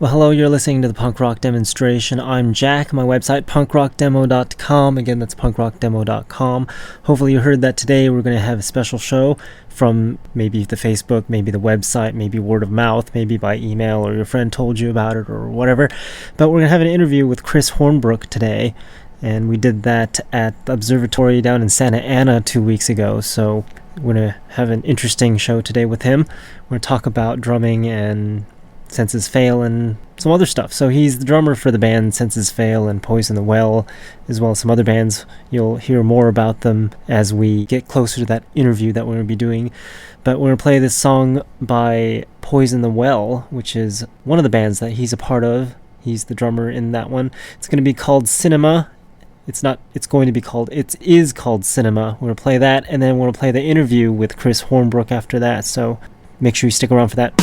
Well, hello, you're listening to the Punk Rock Demonstration. I'm Jack, my website, punkrockdemo.com. Again, that's punkrockdemo.com. Hopefully you heard that today we're going to have a special show from maybe the Facebook, maybe the website, maybe word of mouth, maybe by email or your friend told you about it or whatever. But we're going to have an interview with Chris Hornbrook today, and we did that at the observatory down in Santa Ana 2 weeks ago, so we're going to have an interesting show today with him. We're going to talk about drumming and Senses Fail and some other stuff. So he's the drummer for the band Senses Fail and Poison the Well, as well as some other bands. You'll hear more about them as we get closer to that interview that we're going to be doing. But we're going to play this song by Poison the Well, which is one of the bands that he's a part of. He's the drummer in that one. It's going to be called Cinema. It is called Cinema. We're going to play that, and then we're going to play the interview with Chris Hornbrook after that. So make sure you stick around for that.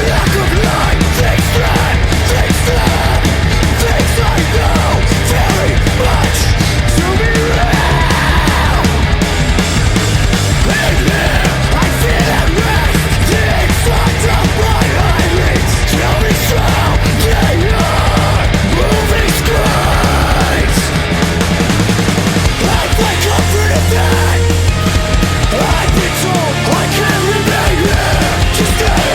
Lack of light, takes time, things I know very much to be real. In here, I feel at rest, the inside of my eyelids tell me so, they are moving screens. I wake up for the day, I've been told I can't remain here to stay.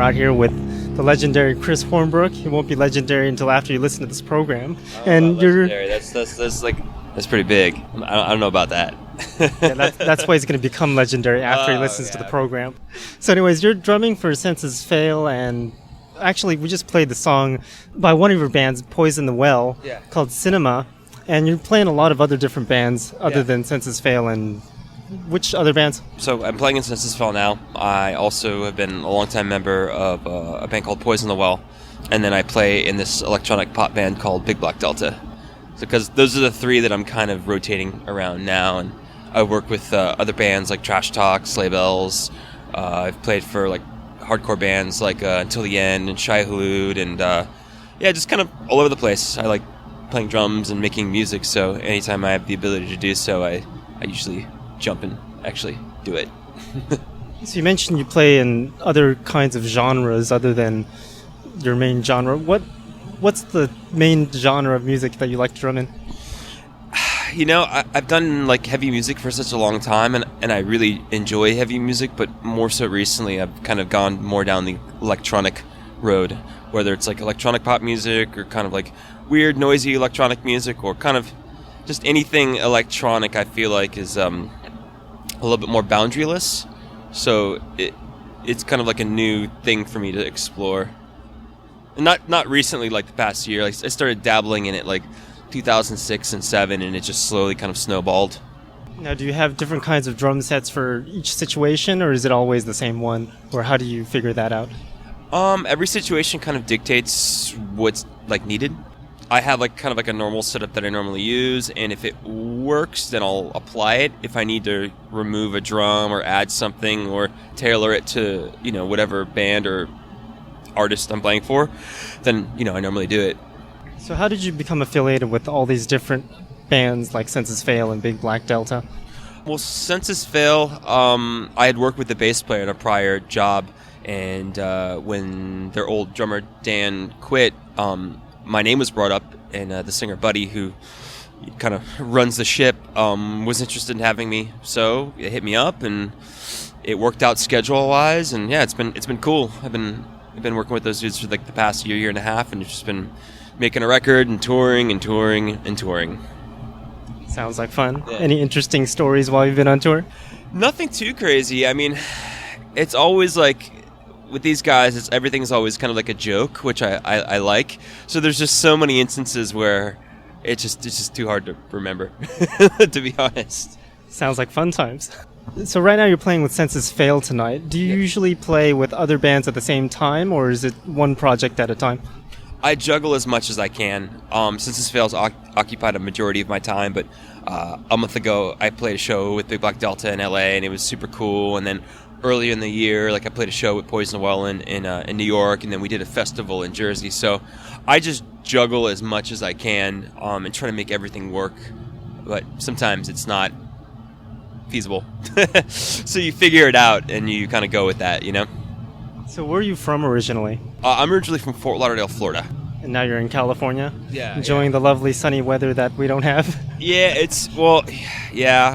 out here with the legendary Chris Hornbrook. He won't be legendary until after you listen to this program. And you're legendary. That's pretty big. I don't know about that. yeah, that's why he's going to become legendary after he listens to the program. So anyways, you're drumming for Senses Fail, and actually we just played the song by one of your bands, Poison the Well, called Cinema, and you're playing a lot of other different bands other than Senses Fail. And which other bands? So I'm playing in Senses Fail now. I also have been a longtime member of a band called Poison the Well, and then I play in this electronic pop band called Big Black Delta. Because those are the three that I'm kind of rotating around now, and I work with other bands like Trash Talk, Sleigh Bells. I've played for like hardcore bands like Until the End and Shai Hulud, and just kind of all over the place. I like playing drums and making music, so anytime I have the ability to do so, I usually jump and actually do it. So you mentioned you play in other kinds of genres other than your main genre. What's the main genre of music that you like to drum in? You know, I've done like heavy music for such a long time, and I really enjoy heavy music, but more so recently I've kind of gone more down the electronic road, whether it's like electronic pop music or kind of like weird noisy electronic music, or kind of just anything electronic. I feel like is a little bit more boundaryless, so it's kind of like a new thing for me to explore. And not recently, like the past year. Like I started dabbling in it like 2006 and 2007, and it just slowly kind of snowballed. Now, do you have different kinds of drum sets for each situation, or is it always the same one, or how do you figure that out? Every situation kind of dictates what's like needed. I have like kind of like a normal setup that I normally use, and if it works, then I'll apply it. If I need to remove a drum or add something or tailor it to, you know, whatever band or artist I'm playing for, then, you know, I normally do it. So how did you become affiliated with all these different bands like Senses Fail and Big Black Delta? Well, Senses Fail, I had worked with the bass player at a prior job, and when their old drummer Dan quit, my name was brought up, and the singer Buddy, who kind of runs the ship, was interested in having me. So it hit me up, and it worked out schedule-wise, and yeah, it's been cool. I've been working with those dudes for like the past year and a half, and it's just been making a record and touring and touring and touring. Sounds like fun. Yeah. Any interesting stories while you've been on tour? Nothing too crazy. I mean, it's always like with these guys, everything's always kind of like a joke, which I like. So there's just so many instances where it's just too hard to remember, to be honest. Sounds like fun times. So right now you're playing with Senses Fail tonight. Do you usually play with other bands at the same time, or is it one project at a time? I juggle as much as I can. Senses Fail's occupied a majority of my time, but a month ago I played a show with Big Black Delta in LA, and it was super cool. And then earlier in the year, like I played a show with Poison the Well in New York, and then we did a festival in Jersey. So I just juggle as much as I can and try to make everything work. But sometimes it's not feasible. So you figure it out, and you kind of go with that, you know? So where are you from originally? I'm originally from Fort Lauderdale, Florida. And now you're in California? Yeah. Enjoying the lovely sunny weather that we don't have? Yeah,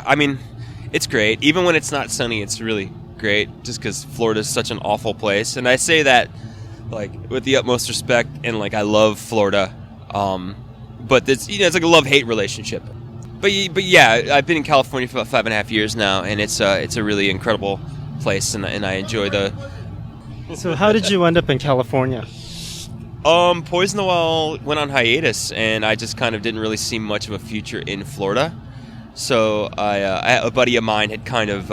I mean, it's great. Even when it's not sunny, it's really great, just because Florida's such an awful place. And I say that, like, with the utmost respect, and, like, I love Florida. But it's, you know, it's like a love-hate relationship. But yeah, I've been in California for about 5.5 years now, and it's a really incredible place, and I enjoy the... So how did you end up in California? Poison the Well went on hiatus, and I just kind of didn't really see much of a future in Florida. So a buddy of mine had kind of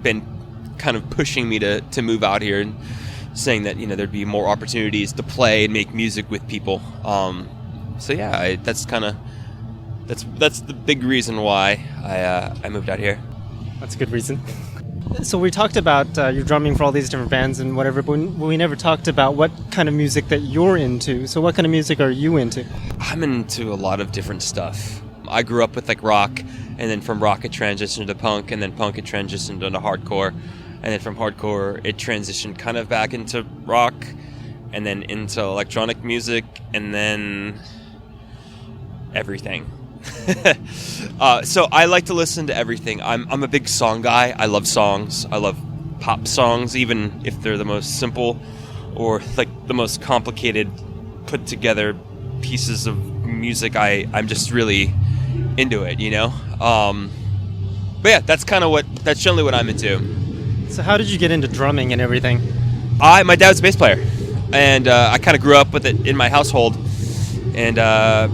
been kind of pushing me to move out here, and saying that, you know, there'd be more opportunities to play and make music with people. So yeah, that's the big reason why I moved out here. That's a good reason. So we talked about your drumming for all these different bands and whatever, but we never talked about what kind of music that you're into. So what kind of music are you into? I'm into a lot of different stuff. I grew up with like rock, and then from rock it transitioned to punk, and then punk it transitioned into hardcore, and then from hardcore it transitioned kind of back into rock, and then into electronic music, and then everything. So I like to listen to everything. I'm a big song guy. I love songs. I love pop songs, even if they're the most simple or like the most complicated put together pieces of music. I'm just really into it, you know. But yeah, that's generally what I'm into. So how did you get into drumming and everything? My dad's a bass player, and I kind of grew up with it in my household. And I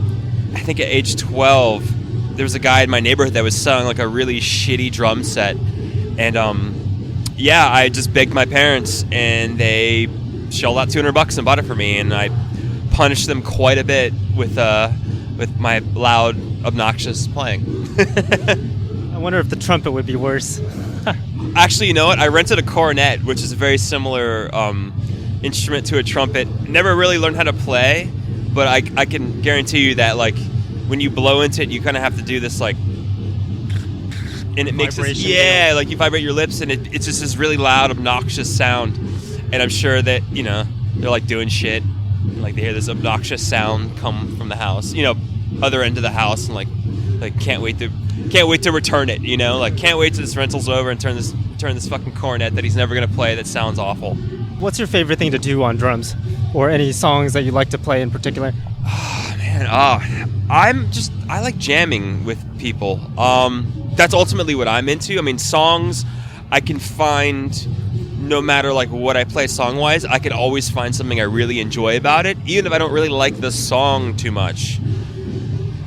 think at age 12, there was a guy in my neighborhood that was selling like a really shitty drum set. And I just begged my parents, and they shelled out $200 and bought it for me. And I punished them quite a bit with my loud, obnoxious playing. I wonder if the trumpet would be worse. Actually, you know what? I rented a cornet, which is a very similar instrument to a trumpet. Never really learned how to play, but I can guarantee you that like when you blow into it, you kind of have to do this like, and it makes this, like you vibrate your lips, and it's just this really loud, obnoxious sound. And I'm sure that they're like doing shit, and, like they hear this obnoxious sound come from the house, other end of the house, and like can't wait to return it, like can't wait till this rental's over and turn this fucking cornet that he's never gonna play that sounds awful. What's your favorite thing to do on drums, or any songs that you like to play in particular? Oh man, I like jamming with people. That's ultimately what I'm into. I mean, songs I can find. No matter like what I play song-wise, I can always find something I really enjoy about it. Even if I don't really like the song too much,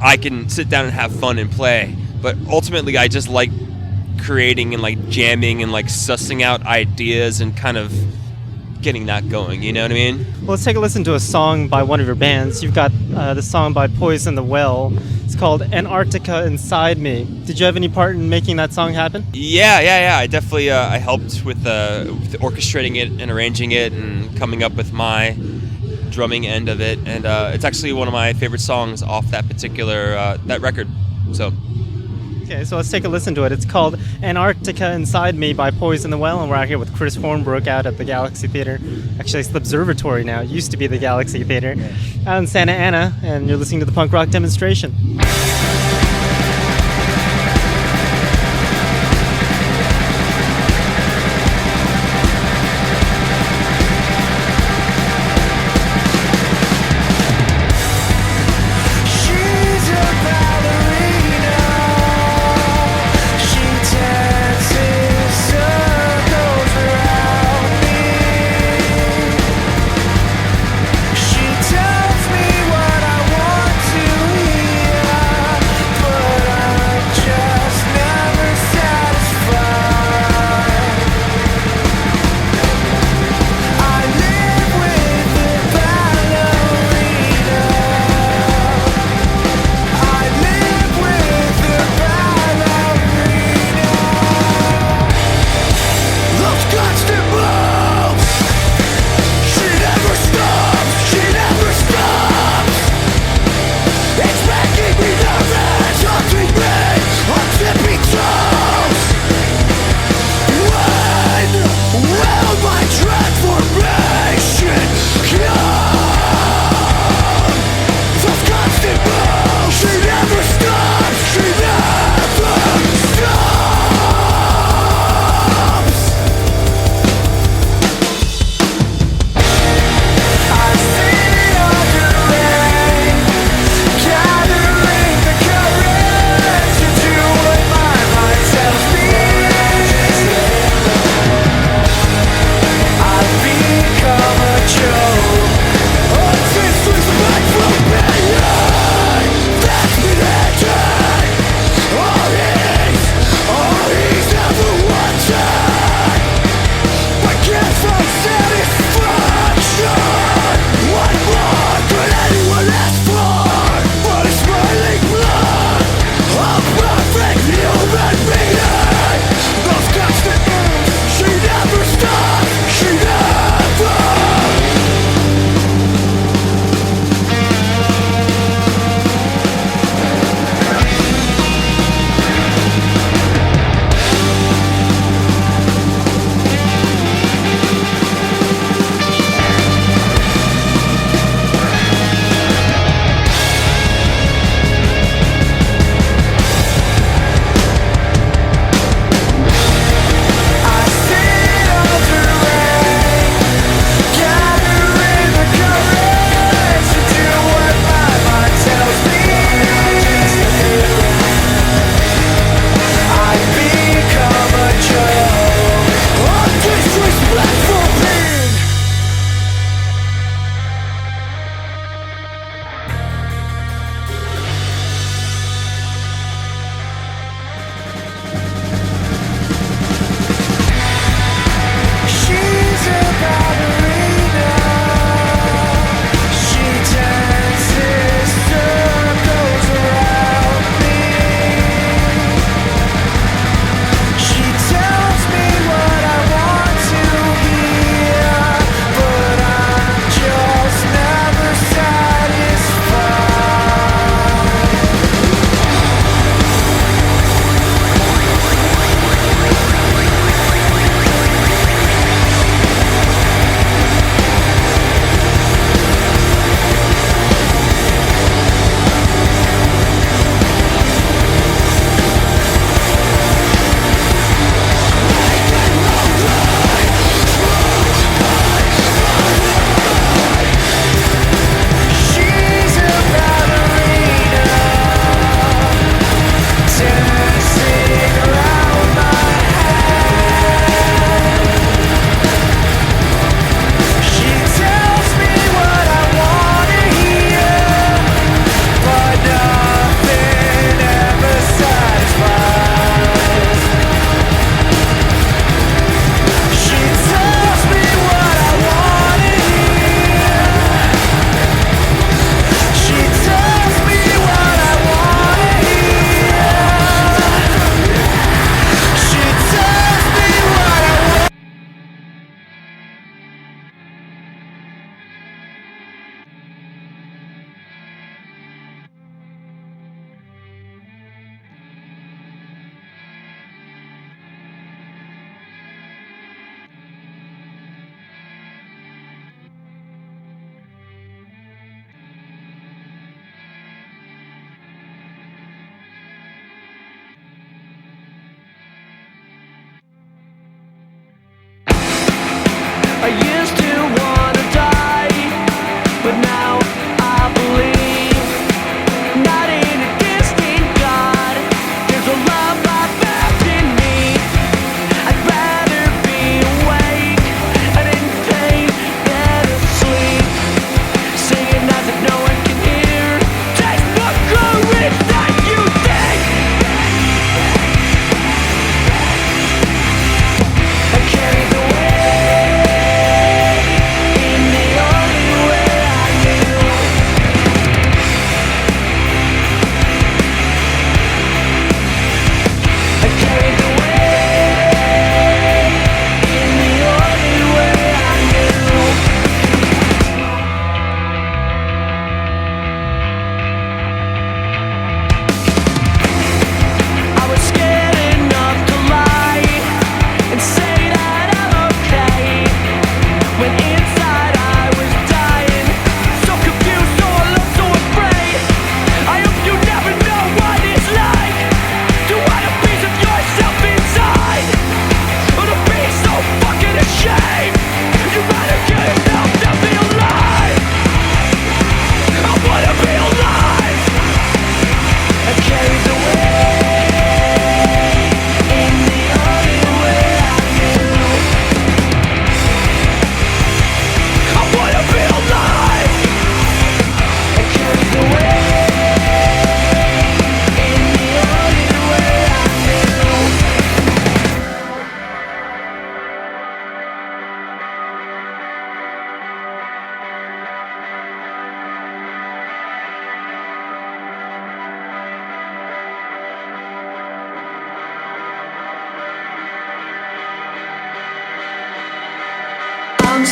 I can sit down and have fun and play. But ultimately, I just like creating and like jamming and like sussing out ideas and kind of getting that going. You know what I mean? Well, let's take a listen to a song by one of your bands. You've got the song by Poison the Well. It's called Antarctica Inside Me. Did you have any part in making that song happen? Yeah. I definitely I helped with orchestrating it and arranging it and coming up with my drumming end of it. And it's actually one of my favorite songs off that particular that record. So. Okay, so let's take a listen to it. It's called Antarctica Inside Me by Poison the Well, and we're out here with Chris Hornbrook out at the Galaxy Theater. Actually, it's the Observatory now. It used to be the Galaxy Theater out in Santa Ana, and you're listening to the punk rock demonstration. Tells me what I want to hear.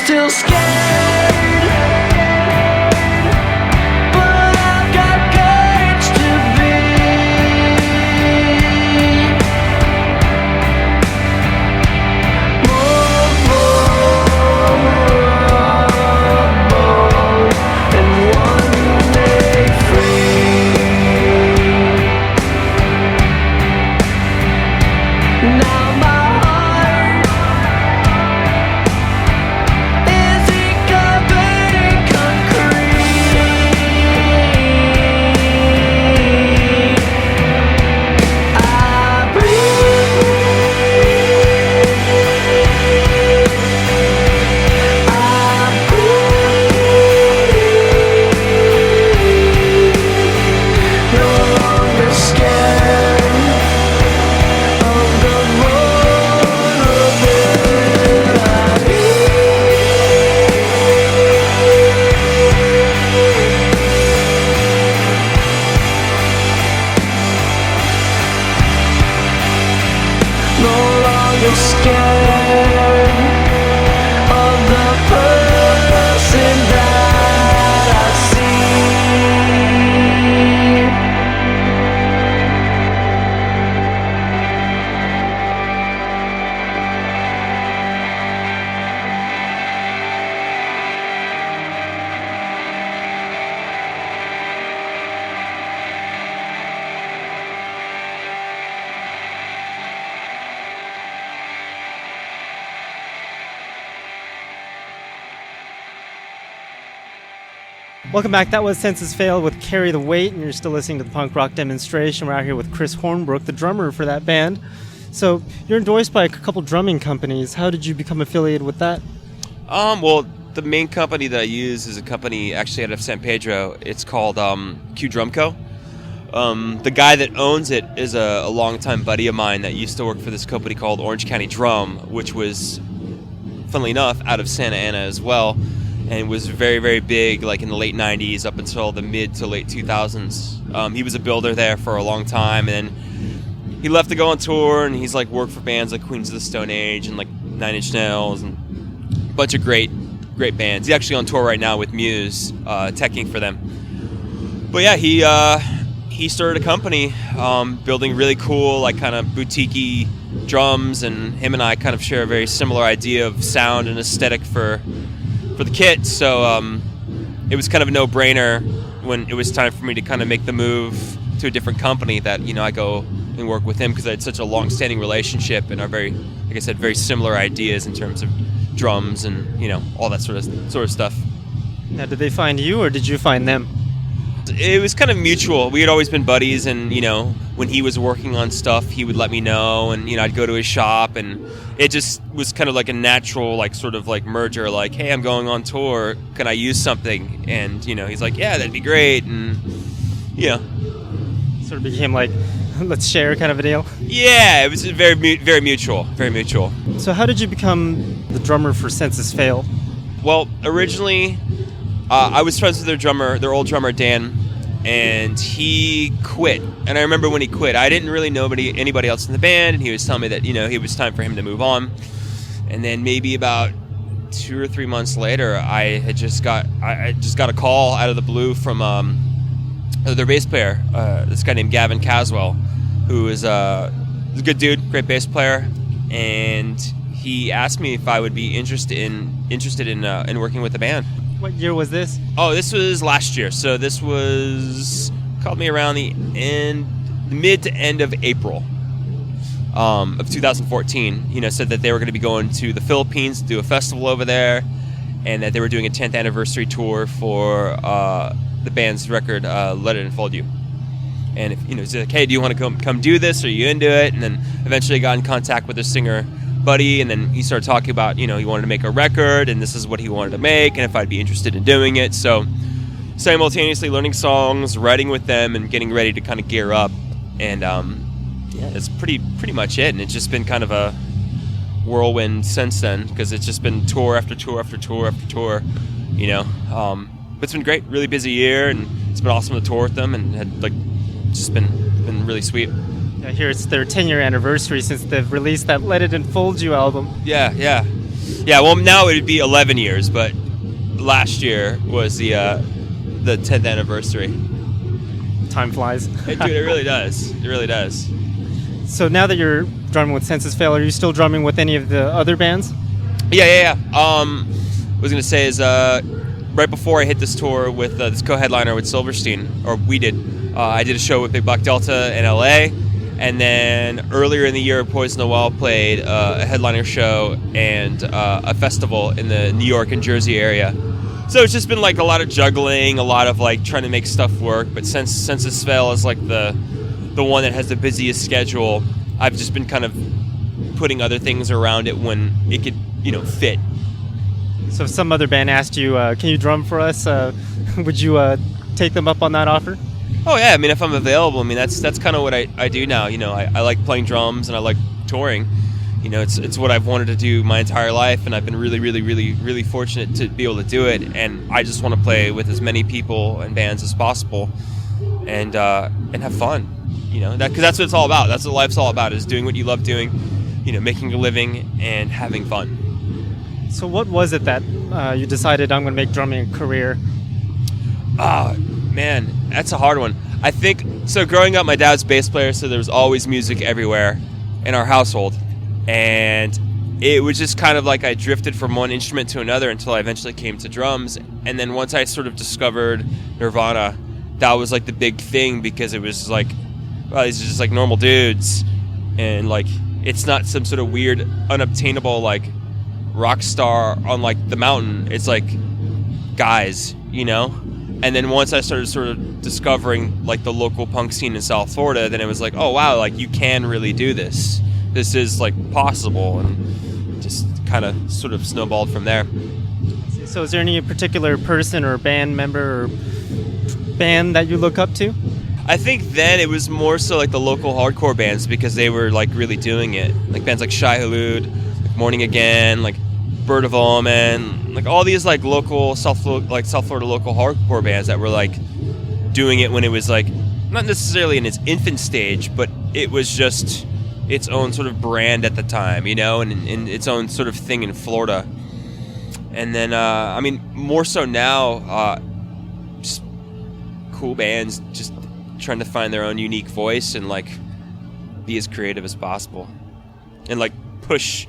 still scared, but I've got courage to be. More bold, and one day free. Now my heart is covered in concrete. I breathe. No longer scared of the vulnerability. No longer scared of the person that I see. Welcome back. That was Senses Fail with Carry the Weight, and you're still listening to the punk rock demonstration. We're out here with Chris Hornbrook, the drummer for that band. So you're endorsed by a couple drumming companies. How did you become affiliated with that? Well, the main company that I use is a company actually out of San Pedro. It's called Q Drum Co. The guy that owns it is a longtime buddy of mine that used to work for this company called Orange County Drum, which was, funnily enough, out of Santa Ana as well, and was very, very big like in the late 90s up until the mid to late 2000s. He was a builder there for a long time, and then he left to go on tour, and he's like worked for bands like Queens of the Stone Age and like Nine Inch Nails and a bunch of great bands. He's actually on tour right now with Muse, teching for them. But yeah, he started a company building really cool, like kind of boutique-y drums, and him and I kind of share a very similar idea of sound and aesthetic for the kit. So it was kind of a no-brainer when it was time for me to kind of make the move to a different company that, you know, I go and work with him because I had such a long-standing relationship and are very, like I said, very similar ideas in terms of drums and, you know, all that sort of stuff. Now, did they find you or did you find them? It was kind of mutual. We had always been buddies, and, you know, when he was working on stuff, he would let me know, and, you know, I'd go to his shop, and it just was kind of like a natural, like, sort of like merger, like, hey, I'm going on tour, can I use something? And, you know, he's like, yeah, that'd be great, and, you know. Sort of became like, let's share kind of a deal? Yeah, it was very mutual, very mutual. So how did you become the drummer for Senses Fail? Well, originally, I was friends with their old drummer, Dan, and he quit. And I remember when he quit, I didn't really know anybody else in the band, and he was telling me that, you know, it was time for him to move on. And then maybe about 2 or 3 months later, I just got a call out of the blue from their bass player, this guy named Gavin Caswell, who is a good dude, great bass player, and he asked me if I would be interested in working with the band. What year was this? Oh, this was last year. So this called me around the mid to end of April of 2014. You know, said that they were going to be going to the Philippines to do a festival over there, and that they were doing a 10th anniversary tour for the band's record, Let It Enfold You. And if, you know, he's like, hey, do you want to come do this? Are you into it? And then eventually got in contact with their singer buddy, and then he started talking about, you know, he wanted to make a record, and this is what he wanted to make, and if I'd be interested in doing it. So simultaneously learning songs, writing with them, and getting ready to kind of gear up. And yeah, that's pretty much it. And it's just been kind of a whirlwind since then, because it's just been tour after tour after tour after tour, you know. But it's been great, really busy year, and it's been awesome to tour with them, and had like just been really sweet. I hear it's their 10-year anniversary since they've released that Let It Enfold You album. Yeah. Yeah, well, now it would be 11 years, but last year was the 10th anniversary. Time flies. Dude, it really does. It really does. So now that you're drumming with Senses Fail, are you still drumming with any of the other bands? Yeah. What I was going to say is right before I hit this tour with this co-headliner with Silverstein, or we did, I did a show with Big Buck Delta in LA, and then earlier in the year, Poison Noel played a headliner show and a festival in the New York and Jersey area. So it's just been like a lot of juggling, a lot of like trying to make stuff work. But since Senses Fail is like the one that has the busiest schedule, I've just been kind of putting other things around it when it could, fit. So if some other band asked you, can you drum for us? Would you take them up on that offer? Oh yeah, I mean, if I'm available, I mean, that's kind of what I do now. I like playing drums and I like touring. It's what I've wanted to do my entire life, and I've been really, really, really, really fortunate to be able to do it. And I just want to play with as many people and bands as possible, and have fun. Because that's what it's all about. That's what life's all about: is doing what you love doing, making a living and having fun. So what was it that you decided I'm going to make drumming a career? Man, that's a hard one. I think so. Growing up, my dad's bass player, so there was always music everywhere in our household. And it was just kind of like I drifted from one instrument to another until I eventually came to drums. And then once I sort of discovered Nirvana, that was like the big thing, because it was like, well, these are just like normal dudes. And like, it's not some sort of weird, unobtainable like rock star on like the mountain. It's like guys, And then once I started sort of discovering like the local punk scene in South Florida, then it was like, oh wow, like you can really do this. This is like possible, and just kind of sort of snowballed from there. So is there any particular person or band member or band that you look up to? I think then it was more so like the local hardcore bands, because they were like really doing it. Like bands like Shai Hulud, like Morning Again, like Bird of Omen, like all these like local South Florida local hardcore bands that were like doing it when it was like not necessarily in its infant stage, but it was just its own sort of brand at the time, and its own sort of thing in Florida. And then, I mean, more so now, just cool bands just trying to find their own unique voice and like be as creative as possible, and like push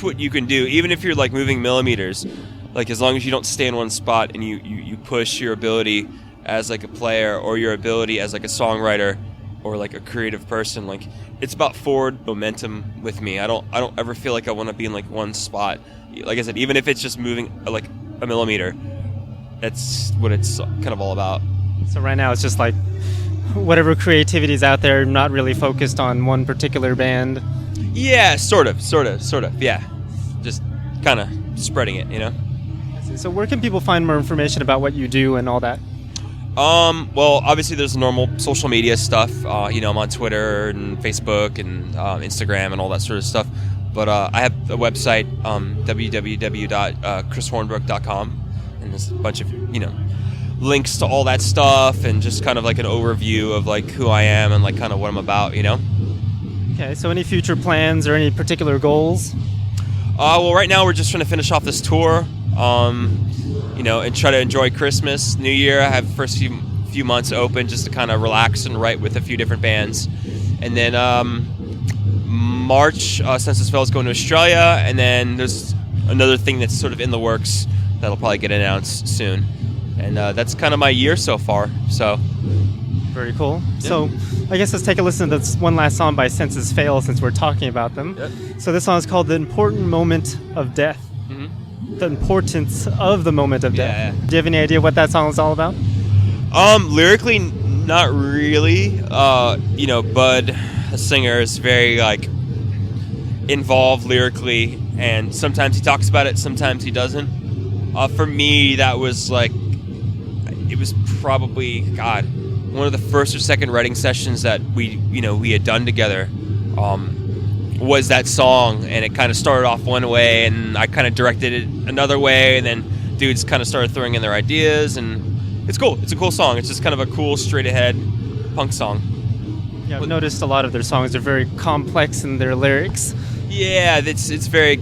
what you can do, even if you're like moving millimeters. Like as long as you don't stay in one spot and you push your ability as like a player, or your ability as like a songwriter, or like a creative person. Like it's about forward momentum with me. I don't ever feel like I want to be in like one spot. Like I said, even if it's just moving like a millimeter, that's what it's kind of all about. So right now it's just like whatever creativity is out there, not really focused on one particular band. Yeah, sort of, yeah. Just kind of spreading it, So where can people find more information about what you do and all that? Well, obviously there's normal social media stuff. I'm on Twitter and Facebook and Instagram and all that sort of stuff. But I have a website, www.chrishornbrook.com, and there's a bunch of, links to all that stuff, and just kind of like an overview of like who I am and like kind of what I'm about, Okay, so any future plans or any particular goals? Well, right now we're just trying to finish off this tour, and try to enjoy Christmas, New Year. I have the first few months open just to kind of relax and write with a few different bands. And then March, Senses Fail is going to Australia, and then there's another thing that's sort of in the works that'll probably get announced soon. And that's kind of my year so far. So very cool. Yeah. So I guess let's take a listen to this one last song by Senses Fail, since we're talking about them. Yep. So this song is called The Important Moment of Death. The importance of the moment of death. Yeah. Do you have any idea what that song is all about? Lyrically, not really. Bud, the singer, is very like involved lyrically, and sometimes he talks about it, sometimes he doesn't. For me, that was like, it was probably one of the first or second writing sessions that we had done together. Was that song, and it kind of started off one way, and I kind of directed it another way, and then dudes kind of started throwing in their ideas, and it's cool. It's a cool song. It's just kind of a cool, straight-ahead punk song. Yeah, I've noticed a lot of their songs are very complex in their lyrics. Yeah, it's very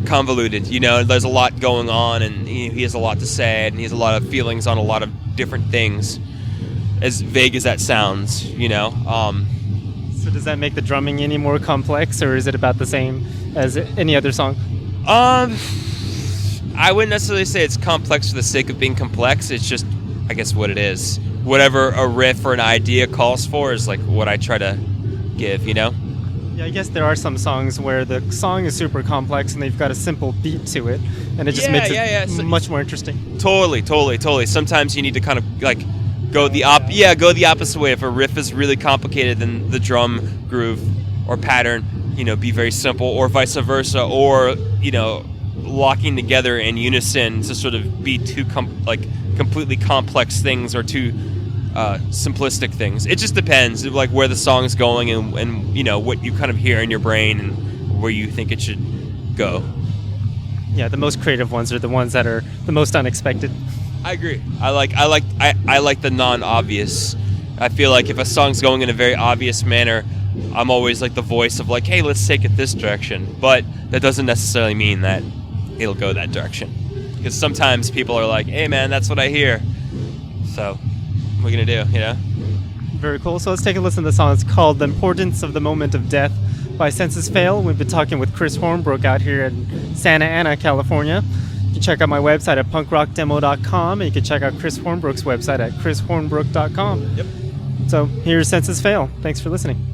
convoluted. You know, there's a lot going on, and he has a lot to say, and he has a lot of feelings on a lot of different things. As vague as that sounds, you know. So does that make the drumming any more complex, or is it about the same as any other song? I wouldn't necessarily say it's complex for the sake of being complex. It's just, I guess, what it is. Whatever a riff or an idea calls for is like what I try to give, you know? Yeah, I guess there are some songs where the song is super complex and they've got a simple beat to it, and it just makes it much more interesting. Totally. Sometimes you need to kind of like go the opposite way. If a riff is really complicated, then the drum groove or pattern, you know, be very simple, or vice versa, or, you know, locking together in unison to sort of be two completely complex things or two simplistic things. It just depends, like where the song's going and you know what you kind of hear in your brain and where you think it should go. Yeah, the most creative ones are the ones that are the most unexpected. I agree. I like the non-obvious. I feel like if a song's going in a very obvious manner, I'm always like the voice of like, hey, let's take it this direction. But that doesn't necessarily mean that it'll go that direction. Because sometimes people are like, hey man, that's what I hear. So what are we gonna do, you know? Very cool. So let's take a listen to the song. It's called The Importance of the Moment of Death by Census Fail. We've been talking with Chris Hornbrook out here in Santa Ana, California. You can check out my website at punkrockdemo.com, and you can check out Chris Hornbrook's website at chrishornbrook.com. Yep. So here's Census Fail. Thanks for listening.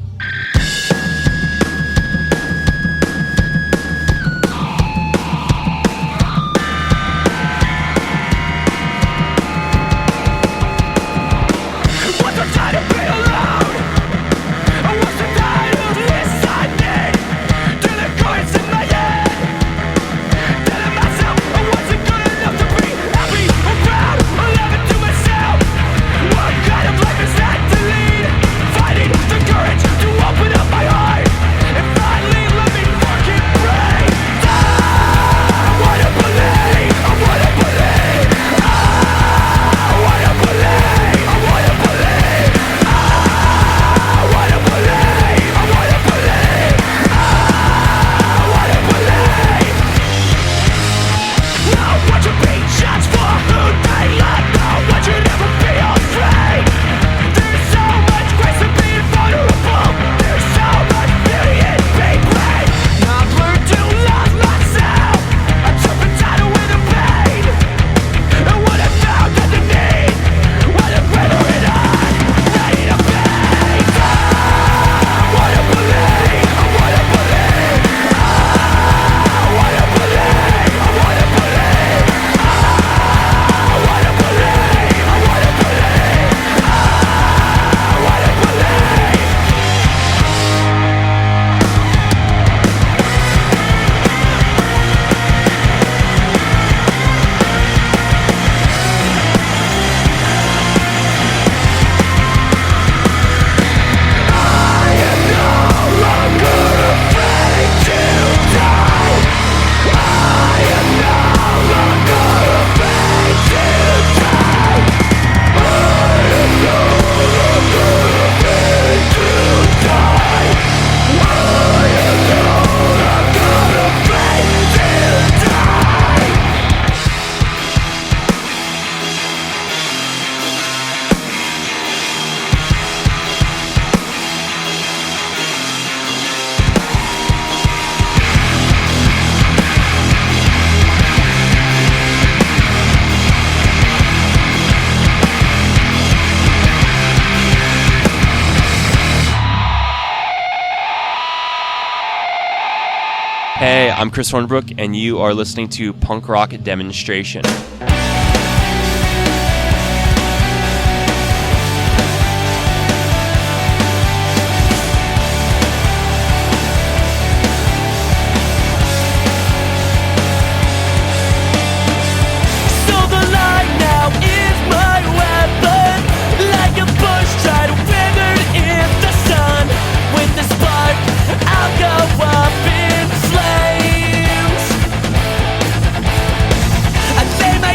Hey, I'm Chris Hornbrook, and you are listening to Punk Rock Demonstration. I lay my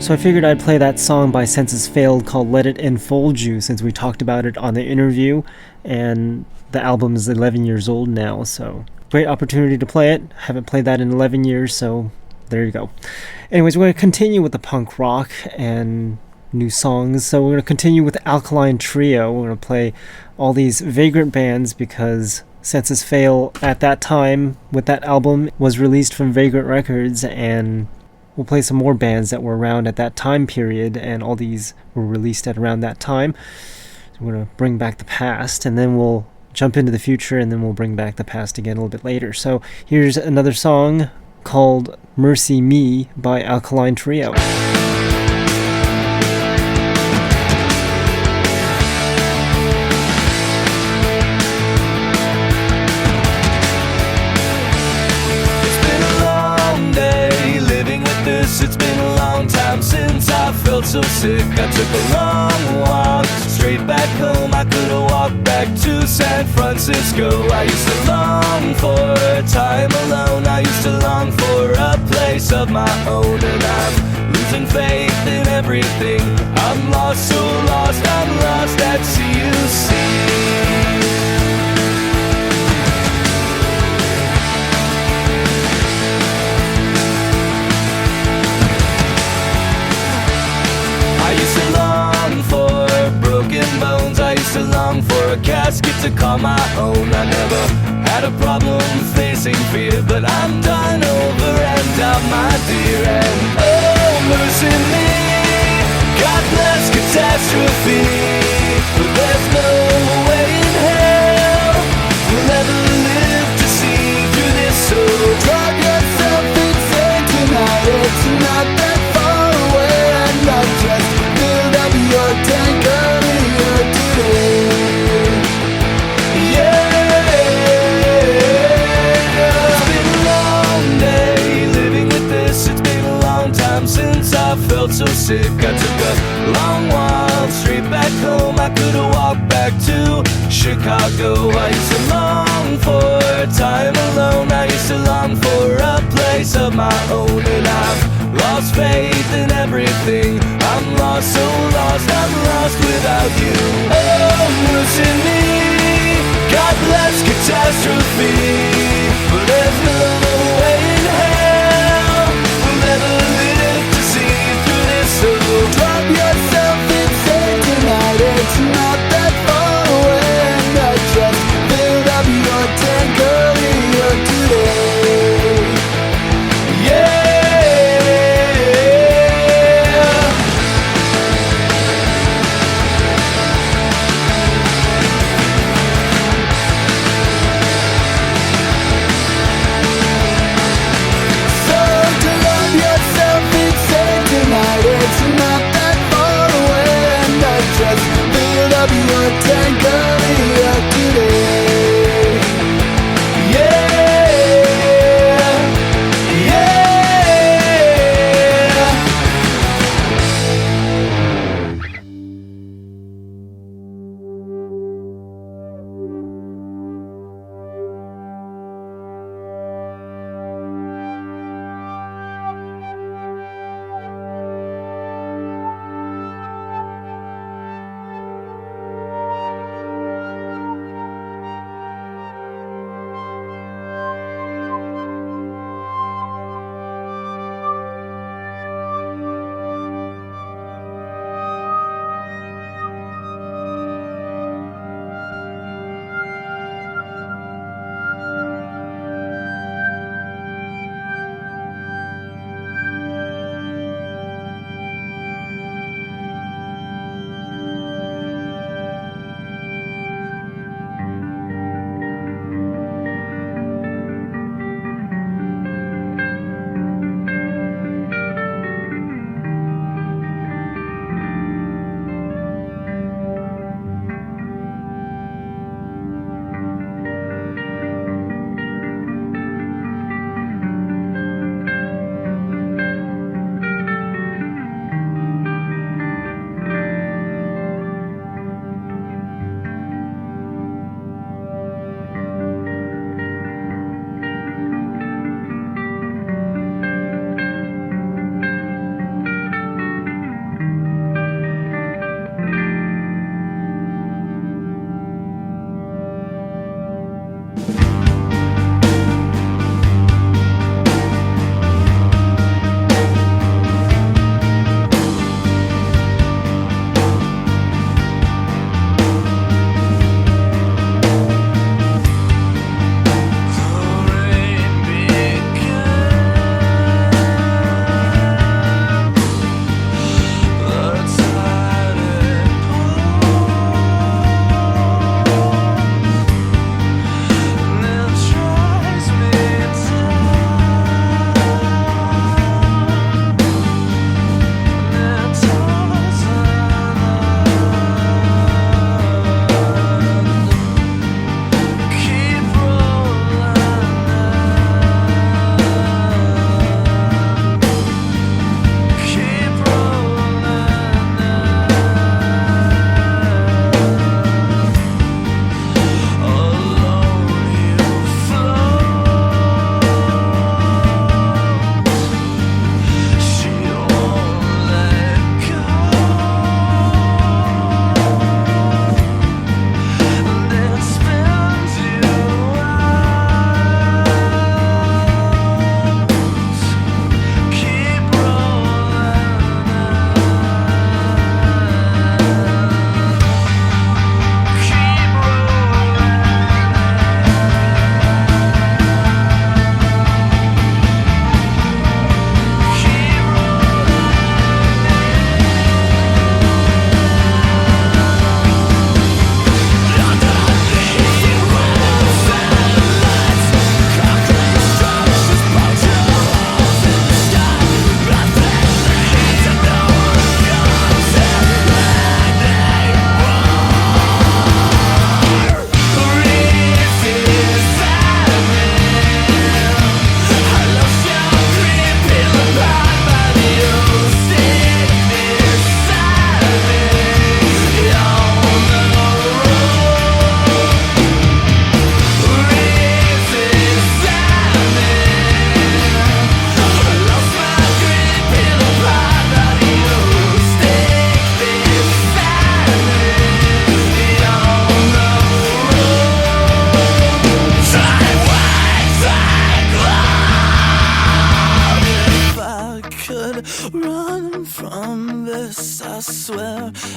So I figured I'd play that song by Senses Failed called Let It Enfold You, since we talked about it on the interview, and the album is 11 years old now, so great opportunity to play it. Haven't played that in 11 years, so there you go. Anyways, we're going to continue with the punk rock and new songs. So we're going to continue with Alkaline Trio. We're going to play all these Vagrant bands because Senses Fail at that time with that album was released from Vagrant Records, and we'll play some more bands that were around at that time period, and all these were released at around that time. So we're going to bring back the past, and then we'll jump into the future, and then we'll bring back the past again a little bit later. So here's another song called Mercy Me by Alkaline Trio. It's been a long time since I felt so sick. I took a long walk straight back home. I could've walked back to San Francisco. I used to long for time alone. I used to long for a place of my own. And I'm losing faith in everything. I'm lost, so lost, I'm lost at CUC. Bones. I used to long for a casket to call my own. I never had a problem facing fear, but I'm done over and out, my dear. And oh, mercy me, God bless catastrophe, but there's no way in hell we'll ever live to see through this. So drop yourself insane tonight. It's not that far away, and I just filled up your tank earlier today. Yeah, it's been a long day living with this. It's been a long time since I felt so sick. I took a long walk straight back home. I could've walked back to Chicago. I used to long for time alone. I used to long for a place of my own. And I've lost faith in everything. I'm lost, so lost, I'm lost without you. Oh, mercy me, God bless catastrophe, but there's no way in hell we'll ever live to see through this. So drop yourself insane tonight. It's not that far away, and I just filled up your tank earlier today. Yeah.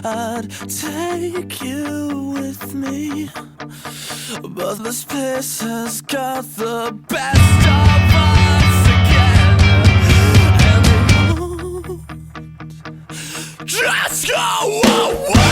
I'd take you with me, but this place has got the best of us again, and it won't just go away.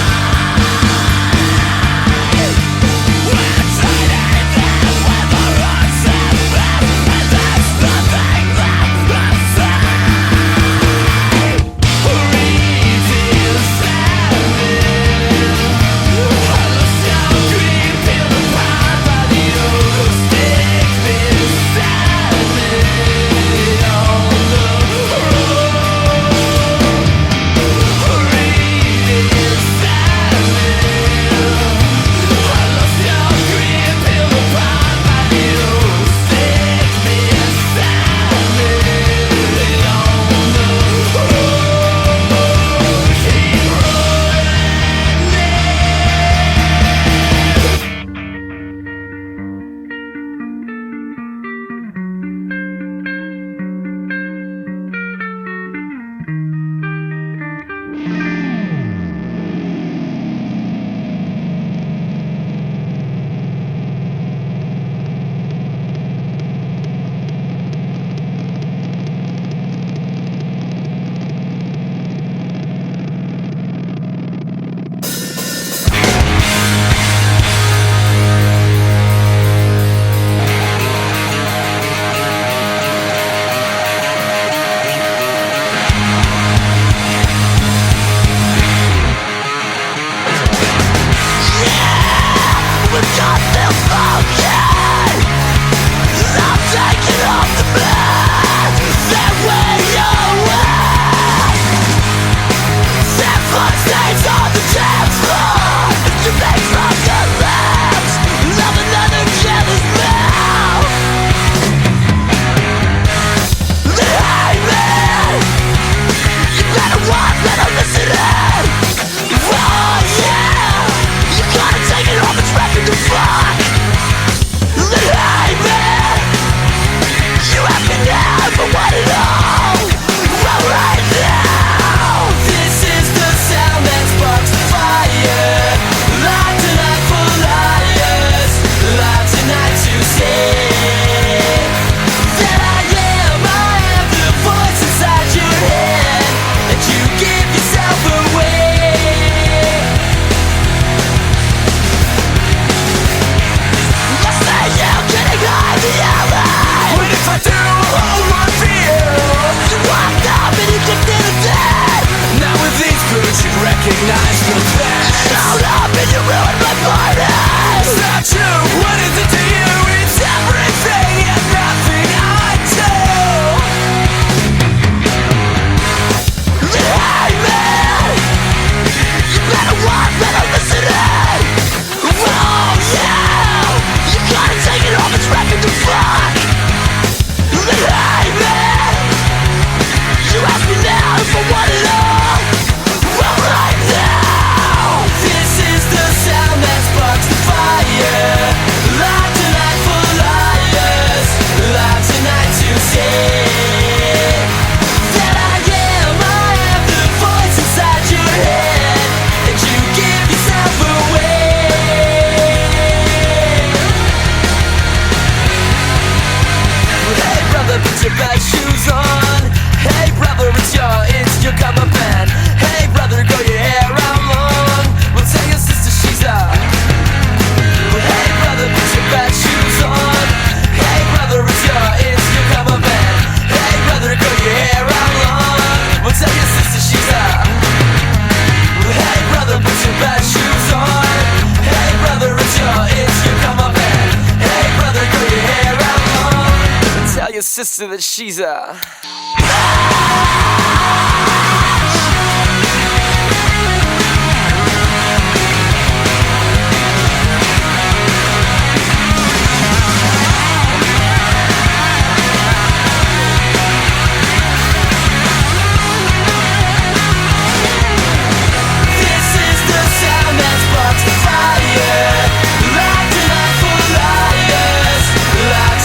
Sister that she's a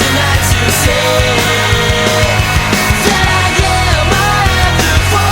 tonight to say that I am, I am the voice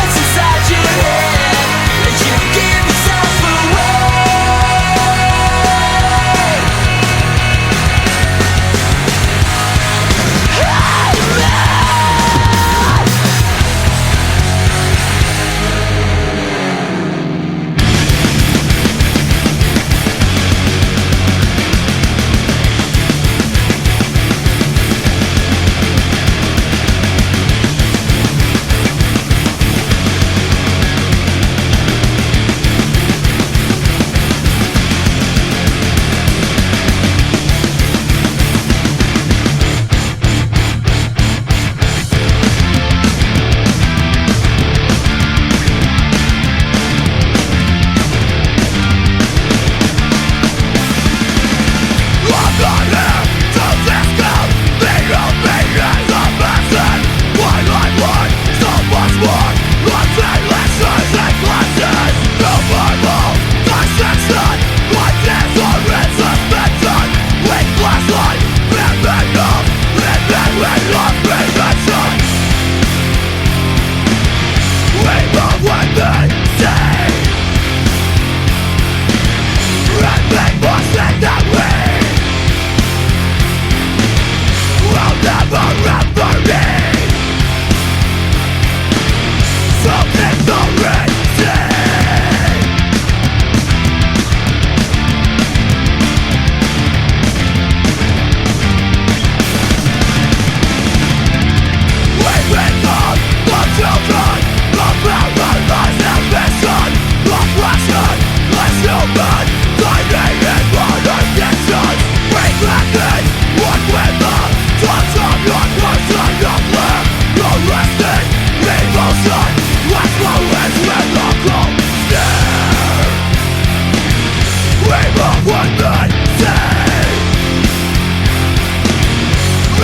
one could see.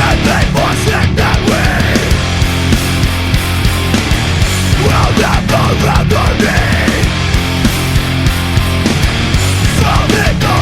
And they forsake that we will never ever be. Solving the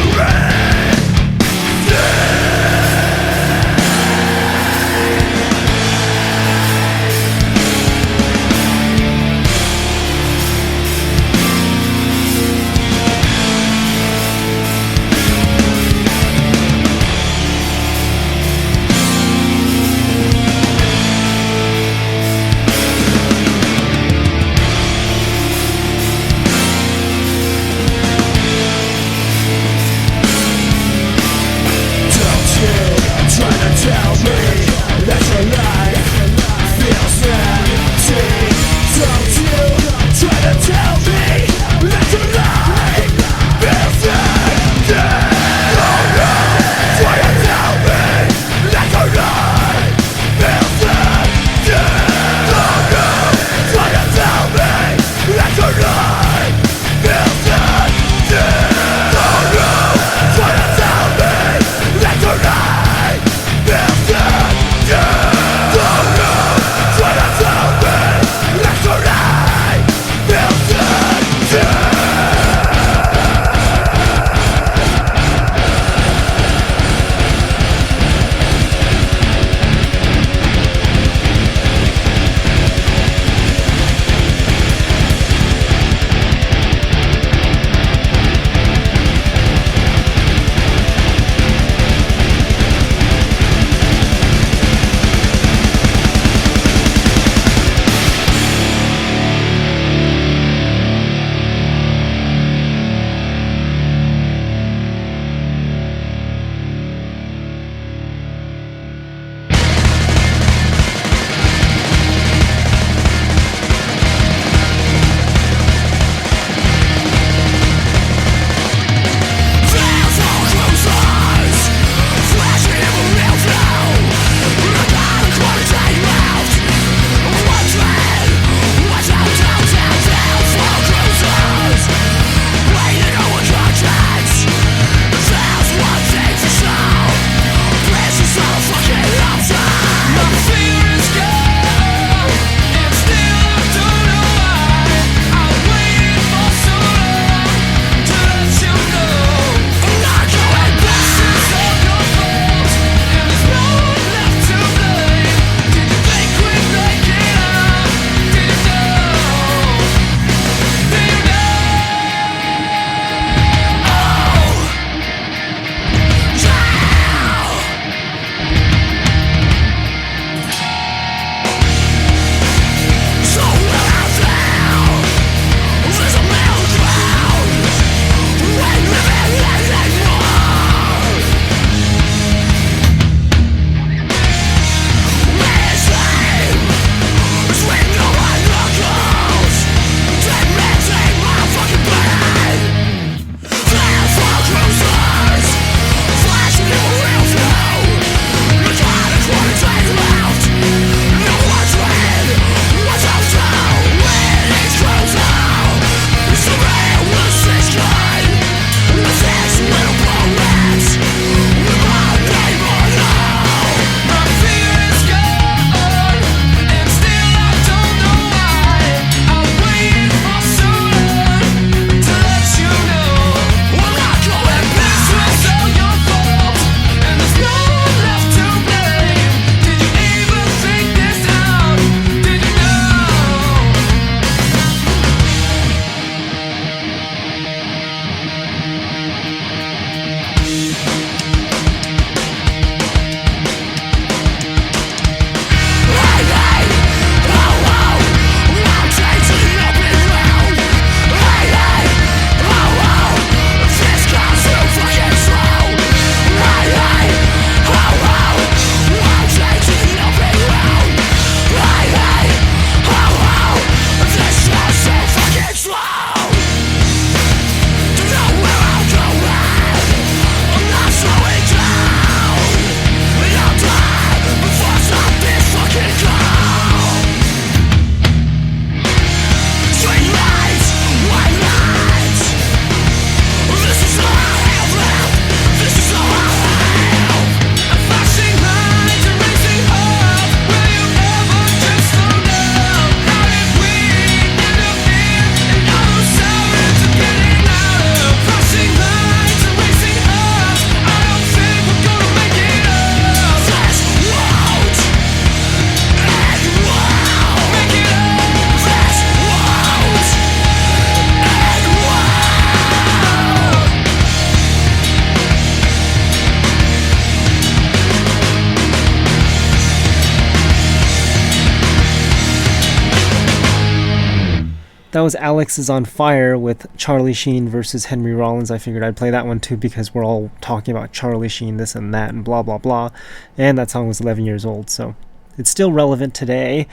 That was Alex is on Fire with Charlie Sheen versus Henry Rollins. I figured I'd play that one too because we're all talking about Charlie Sheen, this and that, and blah, blah, blah. And that song was 11 years old, so it's still relevant today.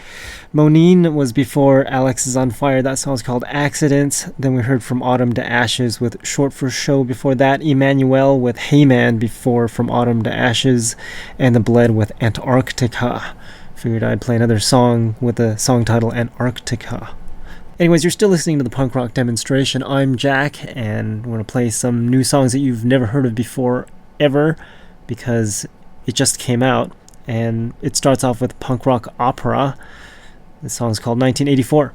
Monine was before Alex is on Fire. That song's called Accidents. Then we heard From Autumn to Ashes with Short for Show before that. Emmanuel with Hey Man before From Autumn to Ashes. And The Bled with Antarctica. Figured I'd play another song with the song title Antarctica. Anyways, you're still listening to the Punk Rock Demonstration. I'm Jack, and we're going to play some new songs that you've never heard of before, ever, because it just came out. And it starts off with Punk Rock Opera. The song's called 1984.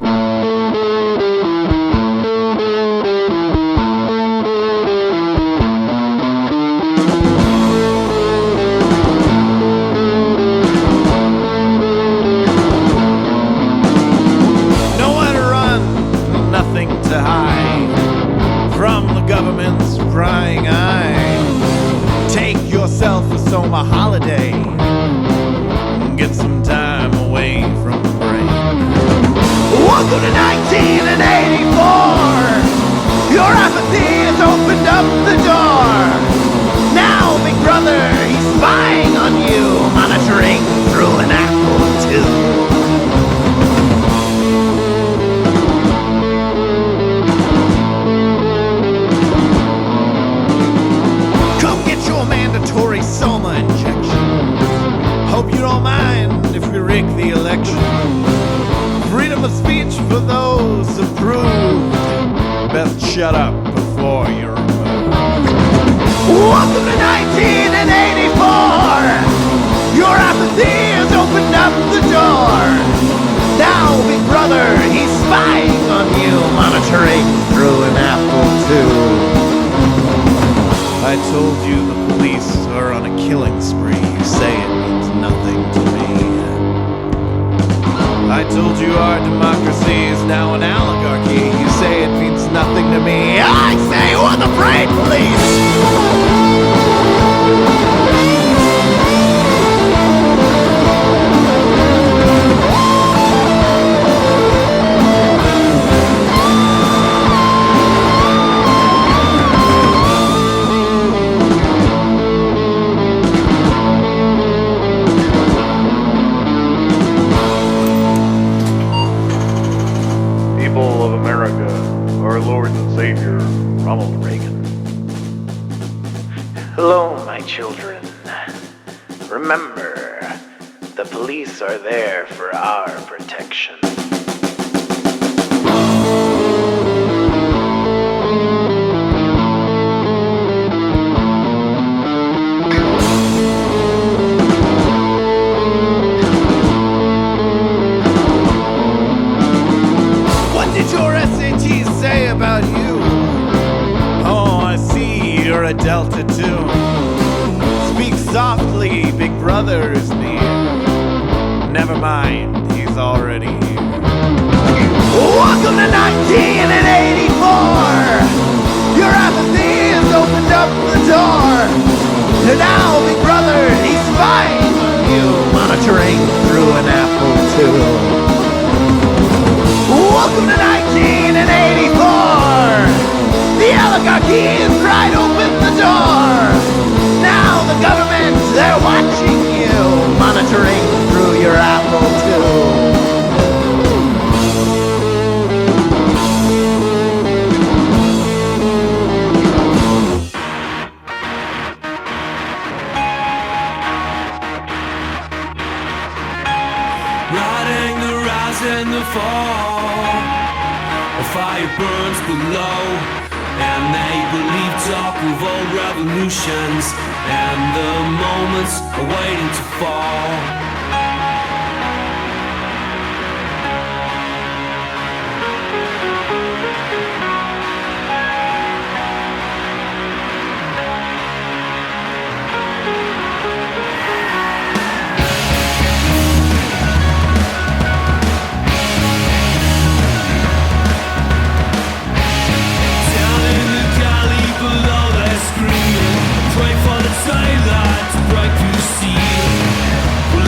Nowhere to run, nothing to hide from the government's prying eye. Take yourself a summer holiday. Get some time away from the brain. Welcome to 1984. Your apathy has opened up the door. Now, big brother, he's spying on you, monitoring through an Apple II. Come get your mandatory soma injection. Hope you don't mind if we rig the election. Freedom of speech for those approved. Best shut up before you're removed. Welcome to 1984. Your apathy has opened up the door. Now, big brother, he's spying on you, monitoring through an Apple II. I told you the police are on a killing spree. You say it means nothing to me. I told you our democracy is now an oligarchy. You say it means nothing to me. I say we're the brain police. Our Lord and Savior, Ronald Reagan. Hello, my children. Remember, the police are there for our protection. What did your SATs say about you? Oh, I see you're a Delta 2. Speak softly, big brother is near. Never mind, he's already here. Welcome to 1984. Your apathy has opened up the door. And now, big brother, he's spying on you, monitoring through an Apple II. Welcome to 1984. The oligarchy has pried open the door. Now the government, they're watching you, monitoring through your Apple II. Riding the rise and the fall, a fire burns below, and they believe talk of old revolutions, and the moments are waiting to fall. Pray for the daylight to break through the seal. Well,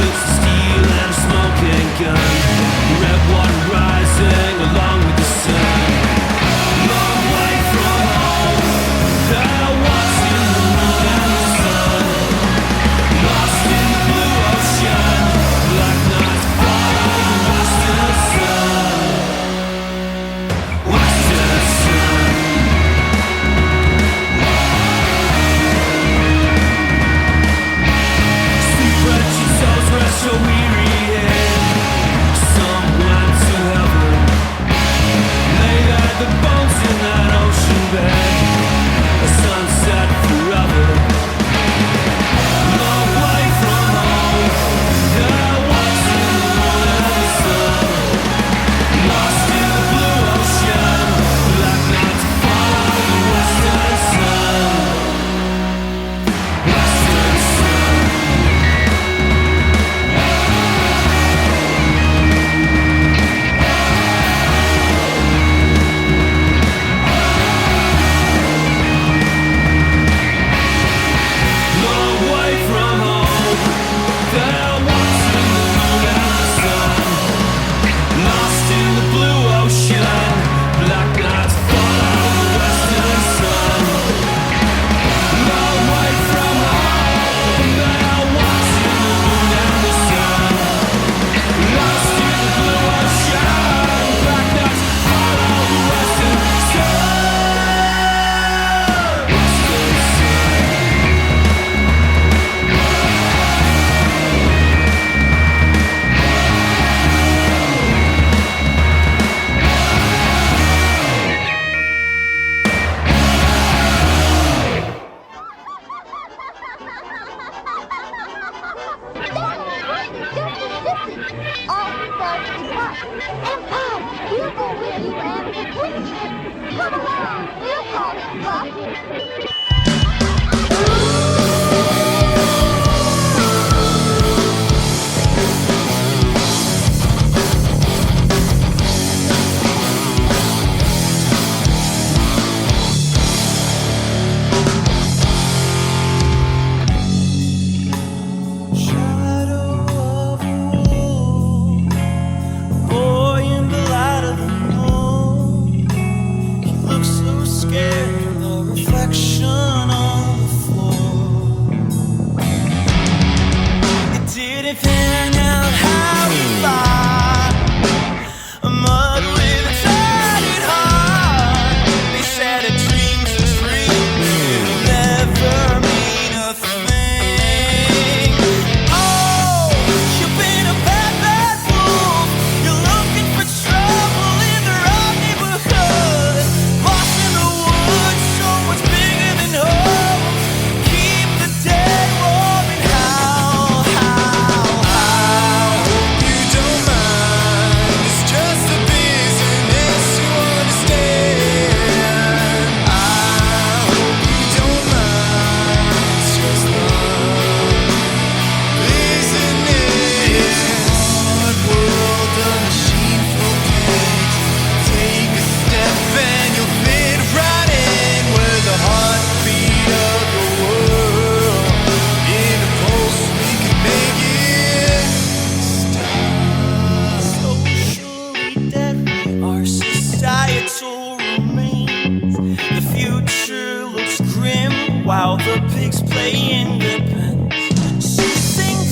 while the pigs play independence. She sings,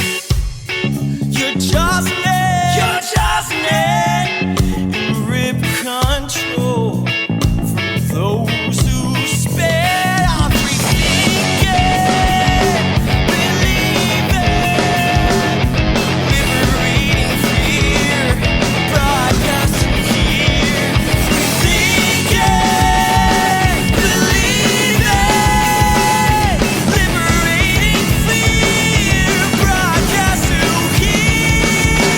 you're just net, and rip control from those who spare our free thinking, believing, liberating fear, broadcasting here. Free thinking, believing, liberating fear, broadcasting here.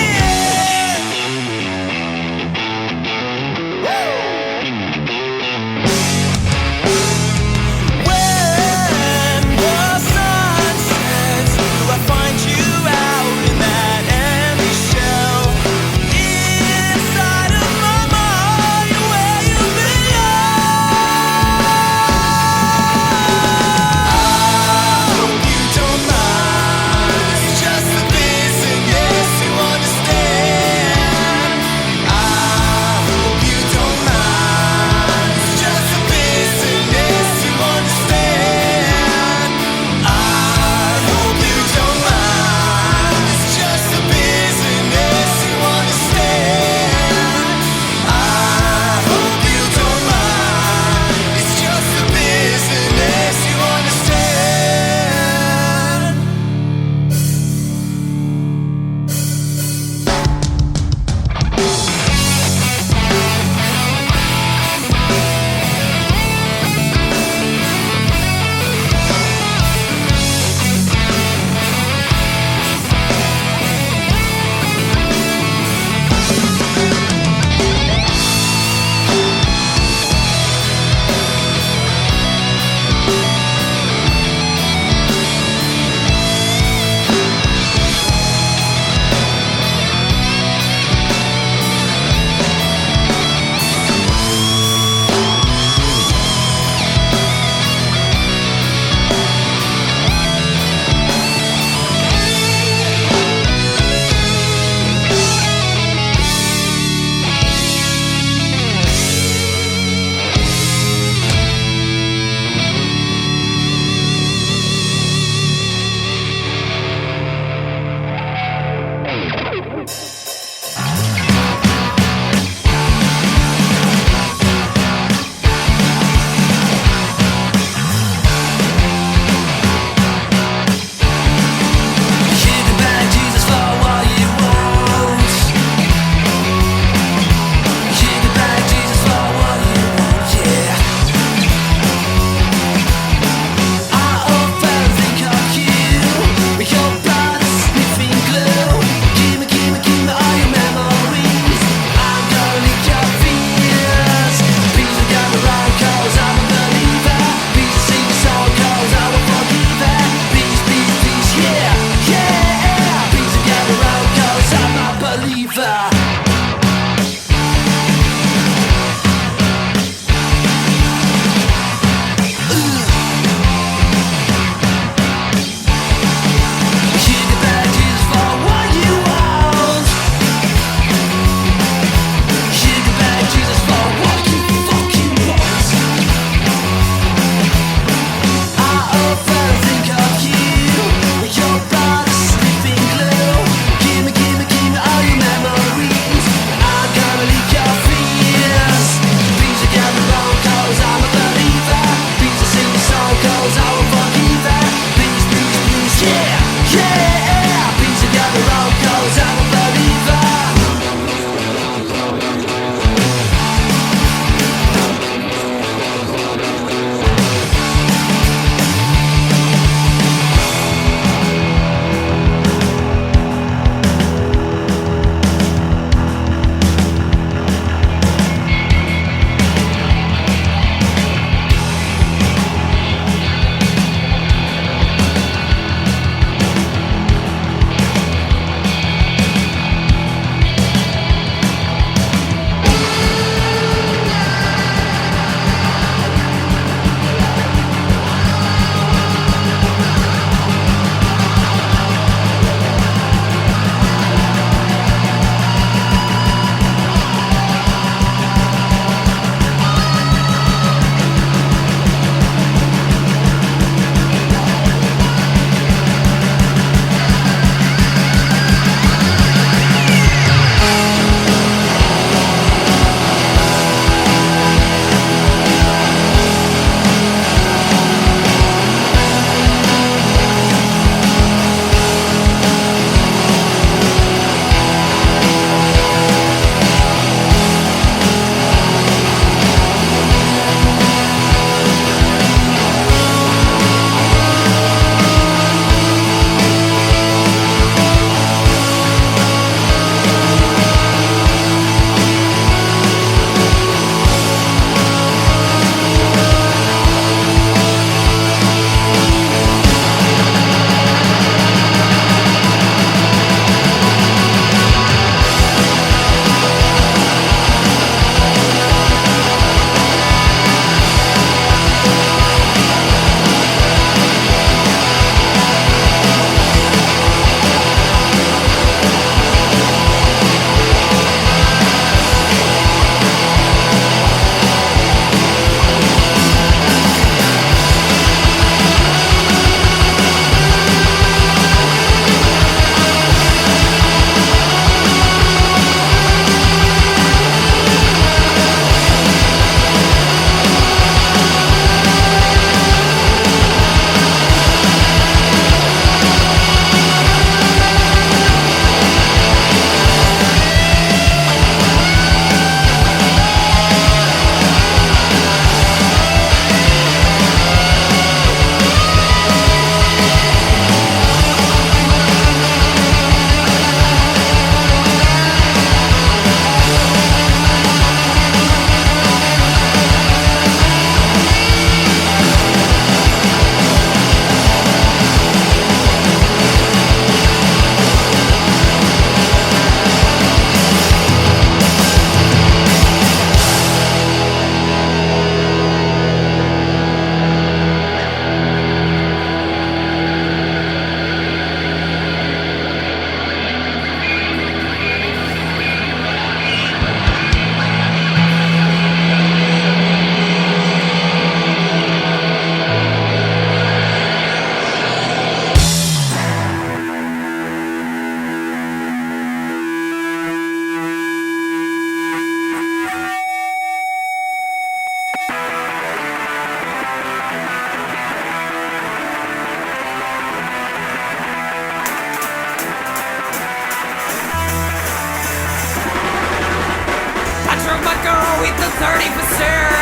30 for sure.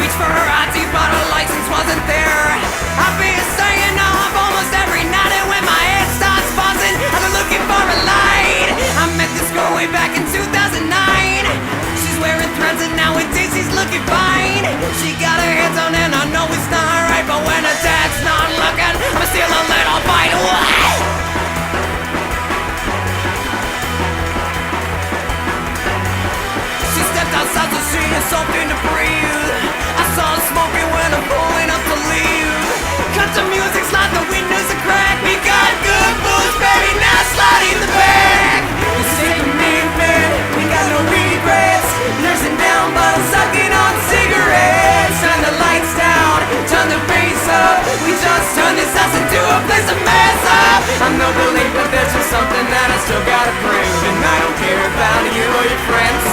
Reached for her ID, but her license wasn't there. I've been staying up almost every night, and when my head starts buzzing, I've been looking for a light. I met this girl way back in 2009. She's wearing threads and nowadays she's looking fine. She got her head on and I know it's not right, but when her dad's not looking, I'm still a little bite. She stepped outside to see something to breathe. I saw her smoking when I'm pulling up to leave. Cut the music, slide the windows a crack. We got good booze, baby, now slide in the back. You sick of me, man, we got no regrets. Nursing down bottles, sucking on cigarettes. Turn the lights down, turn the bass up. We just turn this house into a place to mess up. I'm no believer, but there's just something that I still gotta prove. And I don't care about you or your friends.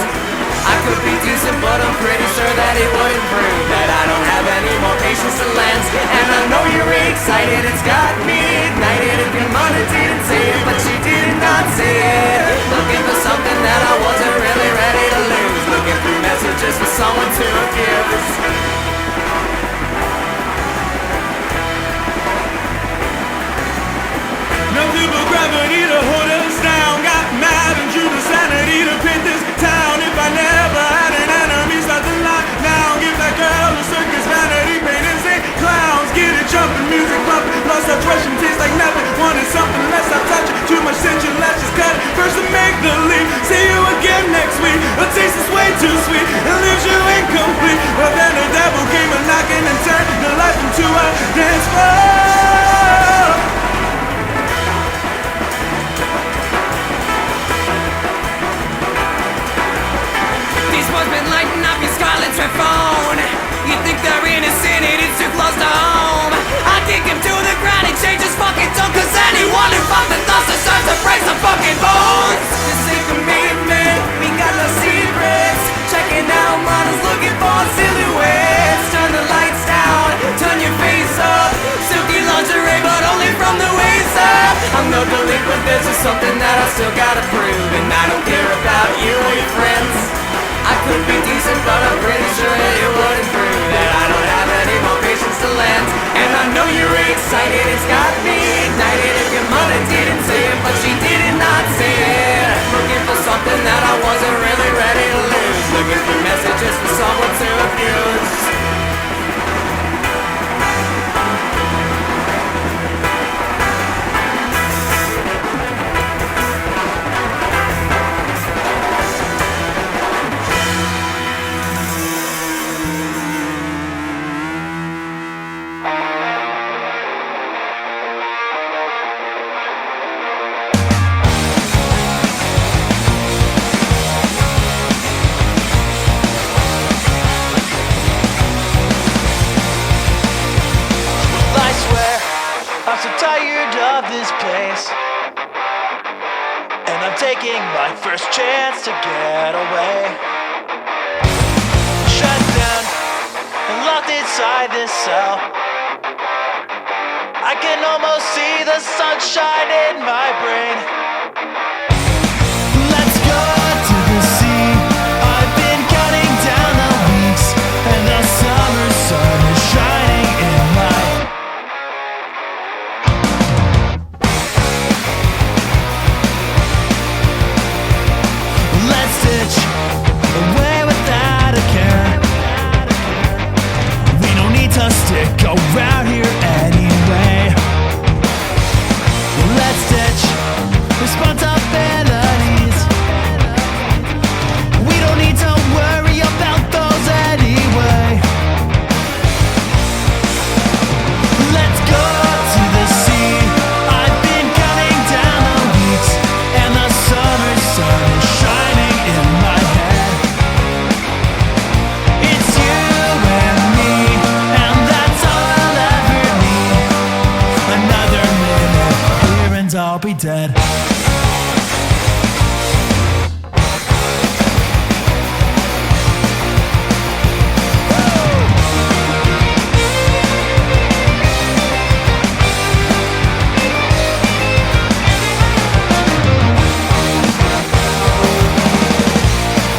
I could be decent, but I'm pretty sure that it wouldn't prove that I don't have any more patience to lend. And I know you're excited, it's got me ignited. If your mother didn't say it, but she did not say it. Looking for something that I wasn't really ready to lose. Looking through messages for someone to abuse. Nothing but gravity to hold us down. Got mad and drew the sanity to paint this town. If I never had an enemy, start the line now. Give that girl a circus vanity, paint and sing clowns. Get it jumping, music bumping, plus that Russian taste like nothing. Wanted something less, I touch it. Too much tension, let's just cut it. First to make the leap, see you again next week. A taste is way too sweet, it leaves you incomplete. But then the devil came a knocking and turned the life into a dance floor. Boys been lighting up your scarlet red phone. You think they're innocent and it's too close to home. I kick him to the ground and change his fucking tone. Cause anyone who fucking thoughts deserves to break some fucking bones. This ain't commitment, we got no secrets. Checking out models looking for silhouettes. Turn the lights down, turn your face up. Silky lingerie but only from the waist up. I'm no delinquent, there's just something that I still gotta prove. And I don't care about you or your friends. I could be decent, but I'm pretty sure it wouldn't prove that I don't have any more patience to lend. And I know you're excited, it's got me ignited. If your mother didn't say it, but she did not say it. Looking for something that I wasn't really ready to lose. Looking for messages for someone to abuse. Taking my first chance to get away. Shut down and locked inside this cell. I can almost see the sunshine in my brain. Let's go to the sea. I've been counting down the weeks, and the summer sun is shining in my away without a care. We don't need to stick around here anyway. Let's ditch responsibilities. We don't need to worry about those anyway. Let's go to the sea. I've been counting down the weeks, and the summer sun is shining in my head. It's you and me, and that's all I'll ever need. Another minute here and I'll be dead.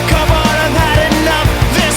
Come on, I've had enough. This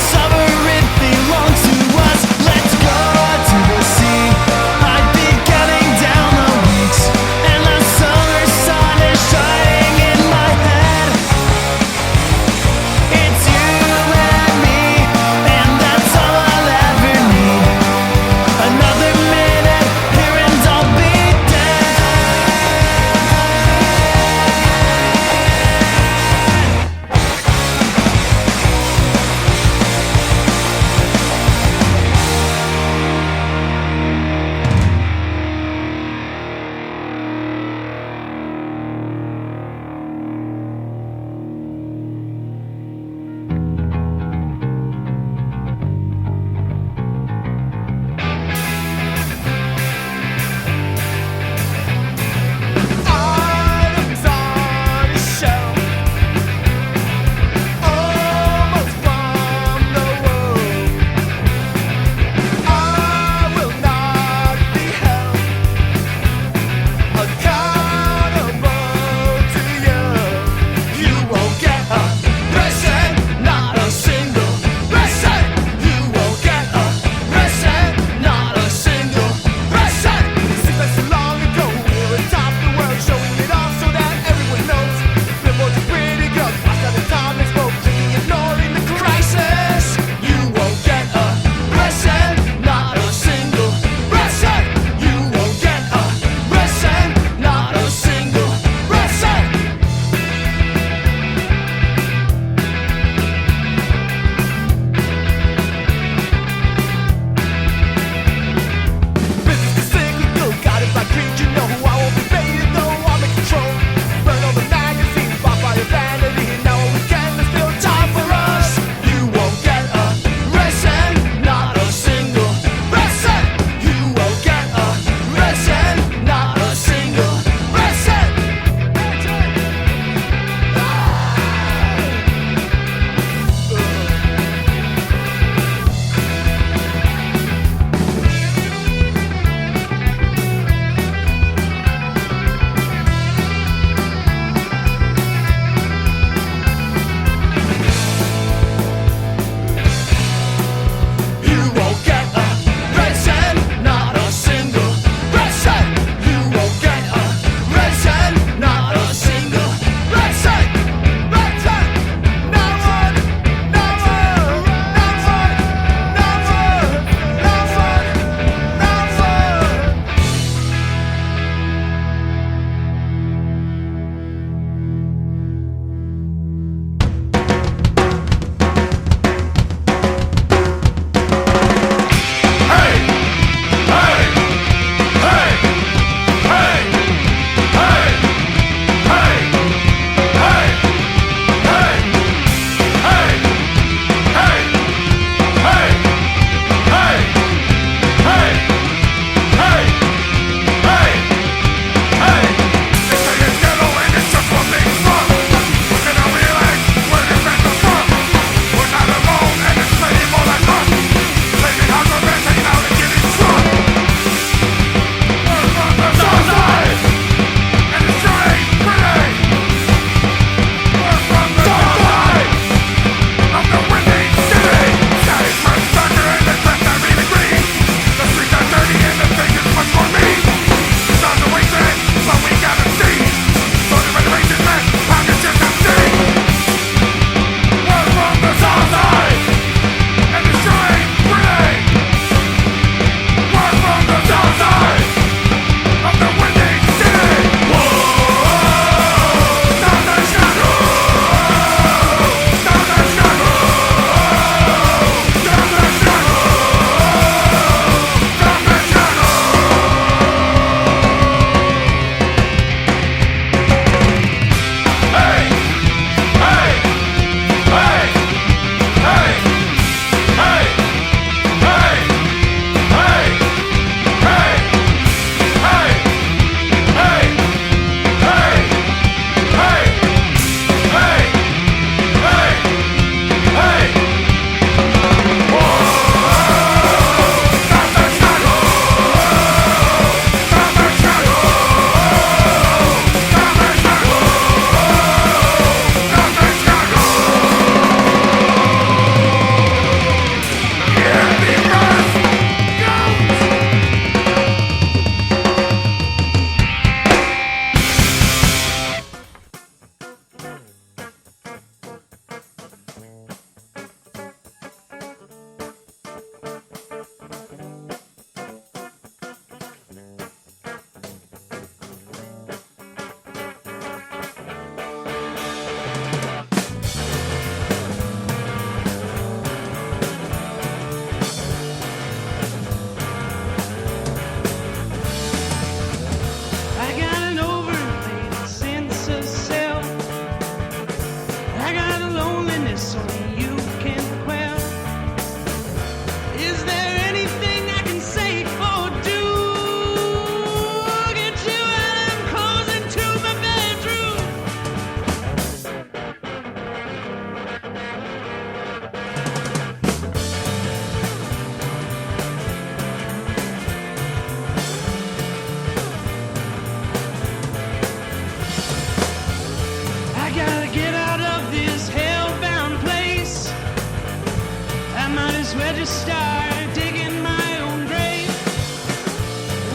just start digging my own grave?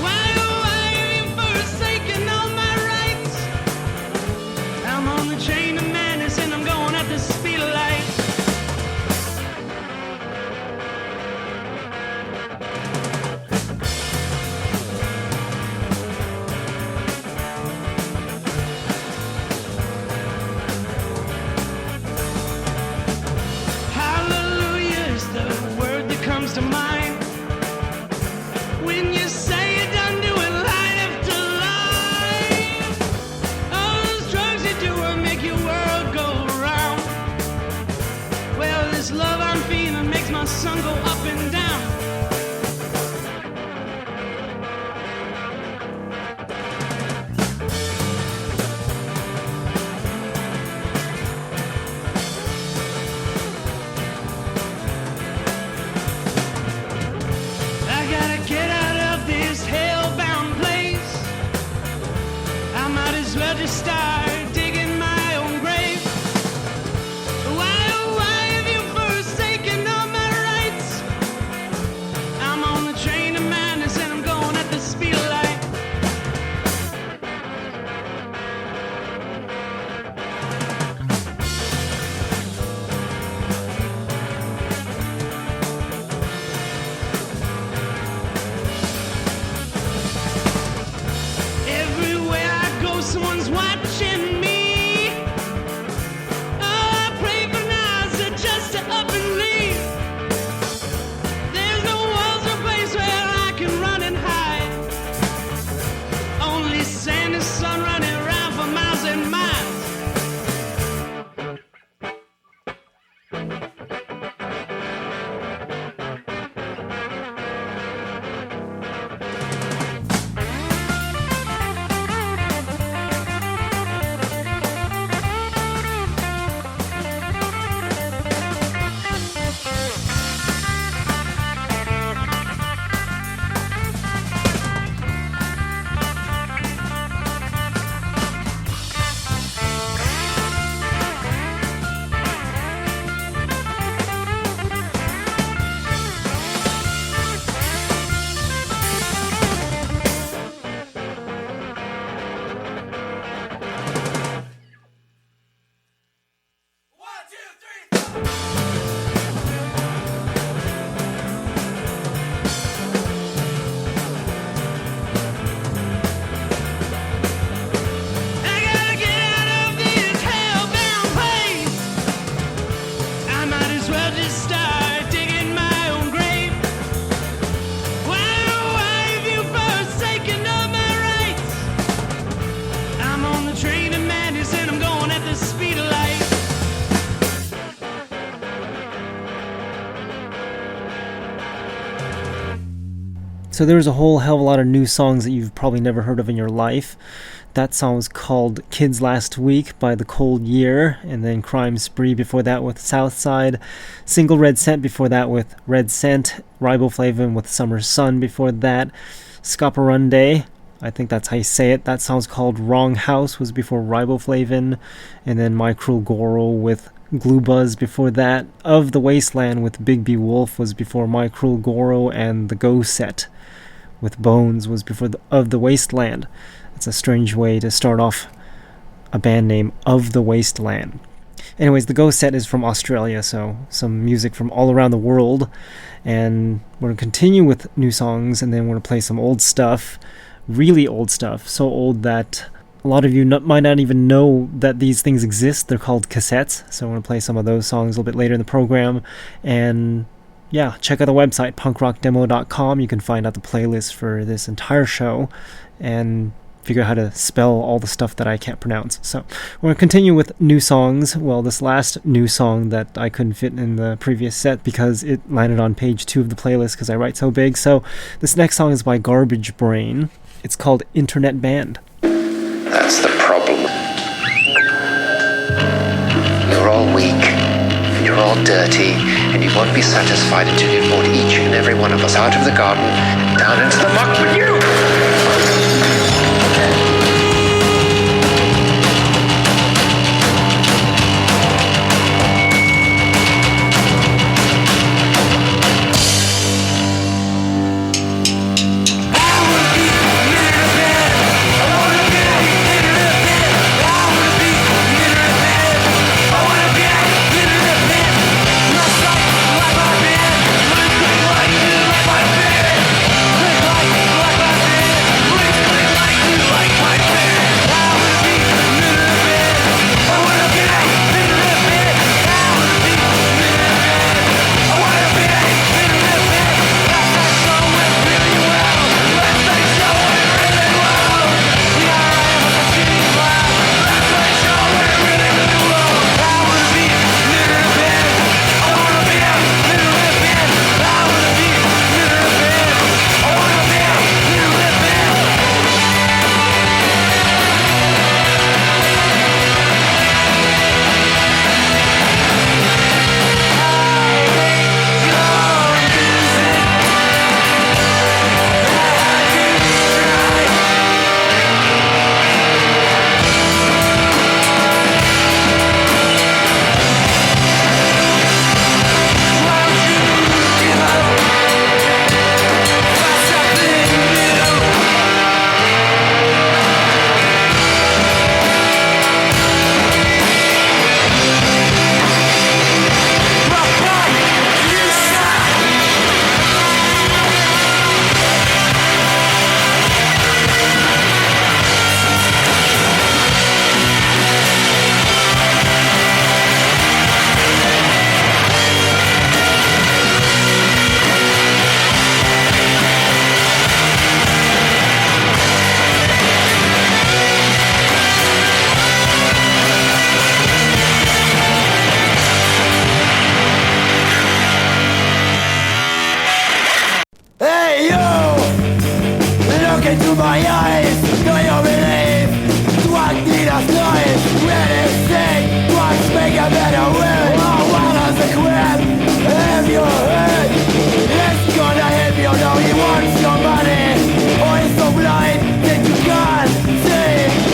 Why, oh, why have you forsaken all my rights? I'm on the chain of madness and I'm going at the speed of light. Hallelujah is the word that comes to mind when you say you're done doing line after line. All those drugs you do will make your world go round. Well, this love I'm feeling makes my sun go up and down. I gotta get out of this hell-bound place. I might as well just start digging my own grave. Why, oh, why have you forsaken all my rights? I'm on the train of madness and I'm going at the speed of light. Everywhere I go, someone's watching me. Oh, I pray for nausea just to up and leave. There's no walls or place where I can run and hide. Only sand and sun running around for miles and miles. I gotta get out of this hell-bound place. I might as well just start digging my own grave. Why, oh, why have you forsaken all my rights? I'm on the train of madness and I'm going at the speed of light. So there's a whole hell of a lot of new songs that you've probably never heard of in your life. That song was called Kids Last Week by The Cold Year, and then Crime Spree before that with Southside, Single Red Scent before that with Red Scent, Riboflavin with Summer Sun before that, Scaparunde, I think that's how you say it. That song's called Wrong House was before Riboflavin, and then My Cruel Goro with Glue Buzz before that. Of the Wasteland with Big B Wolf was before My Cruel Goro, and The Go Set with Bones was before Of the Wasteland. It's a strange way to start off a band name, Of the Wasteland. Anyways, The Go Set is from Australia, so some music from all around the world. And we're going to continue with new songs, and then we're going to play some old stuff, really old stuff, so old that a lot of you might not even know that these things exist. They're called cassettes, so I'm going to play some of those songs a little bit later in the program. And yeah, check out the website, punkrockdemo.com. You can find out the playlist for this entire show and figure out how to spell all the stuff that I can't pronounce. So we're going to continue with new songs. Well, this last new song that I couldn't fit in the previous set because it landed on page 2 of the playlist because I write so big. So this next song is by Garbage Brain. It's called Internet Band. That's the problem. You're all weak, and you're all dirty, and you won't be satisfied until you've brought each and every one of us out of the garden, down into the muck with you! noise, do you believe? Drug dealers noise, really sick. Drugs make a better world. Oh, what does the crap have your head? It's gonna help you know he wants your money. Or he's so blind that you can't see.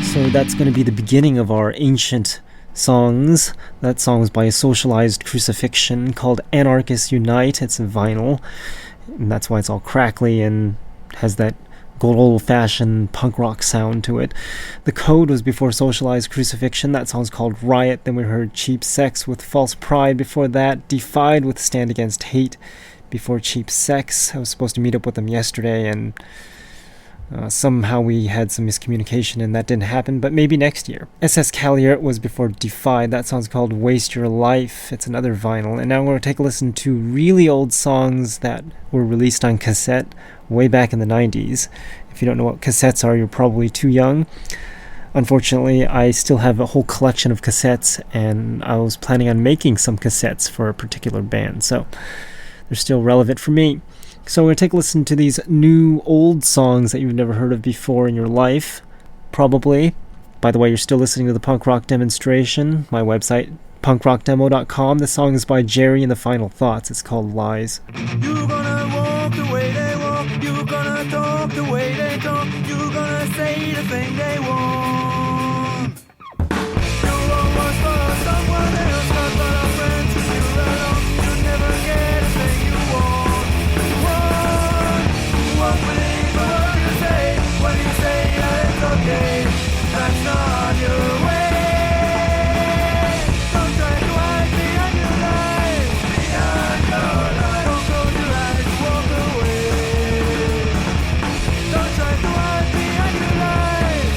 So that's going to be the beginning of our ancient songs. That song is by a Socialized Crucifixion called Anarchists Unite. It's a vinyl, and that's why it's all crackly and has that good old-fashioned punk rock sound to it. The Code was before Socialized Crucifixion. That song's called Riot. Then we heard Cheap Sex with False Pride before that. Defied with Stand Against Hate before Cheap Sex. I was supposed to meet up with them yesterday, and somehow we had some miscommunication and that didn't happen, but maybe next year. SS Callier was before Defied. That song's called Waste Your Life. It's another vinyl. And now we're going to take a listen to really old songs that were released on cassette way back in the 90s. If you don't know what cassettes are, you're probably too young. Unfortunately, I still have a whole collection of cassettes, and I was planning on making some cassettes for a particular band, so they're still relevant for me. So we're going to take a listen to these new old songs that you've never heard of before in your life, probably. By the way, you're still listening to the Punk Rock Demonstration, my website, punkrockdemo.com. The song is by Jerry and the Final Thoughts. It's called Lies. You're gonna walk the way they walk. You're gonna talk the way they talk. You're gonna say the thing they want. You're almost for someone else, not for a friend to feel alone. You'll never get a thing you want. Won't believe a word you say when you say that it's okay. That's not your way. Don't try to hide behind your lies. Behind your lies. Don't close your eyes, walk away. Don't try to hide behind your lies.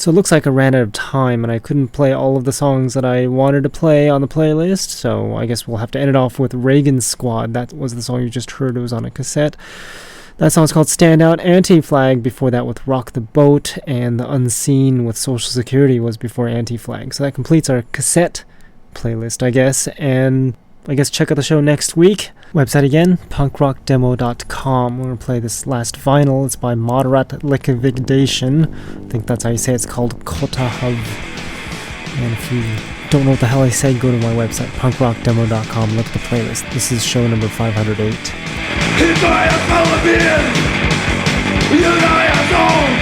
So it looks like I ran out of time and I couldn't play all of the songs that I wanted to play on the playlist, so I guess we'll have to end it off with Reagan Squad. That was the song you just heard. It was on a cassette. That song's called Standout Anti-Flag. Before that with Rock the Boat, and The Unseen with Social Security was before Anti-Flag. So that completes our cassette playlist, I guess, and I guess check out the show next week. Website again, punkrockdemo.com. We're going to play this last vinyl. It's by Moderat Liquidation. I think that's how you say it. It's called Kotahav. And if you don't know what the hell I say, go to my website, punkrockdemo.com. Look at the playlist. This is show number 508. If I am Philippine, you know I am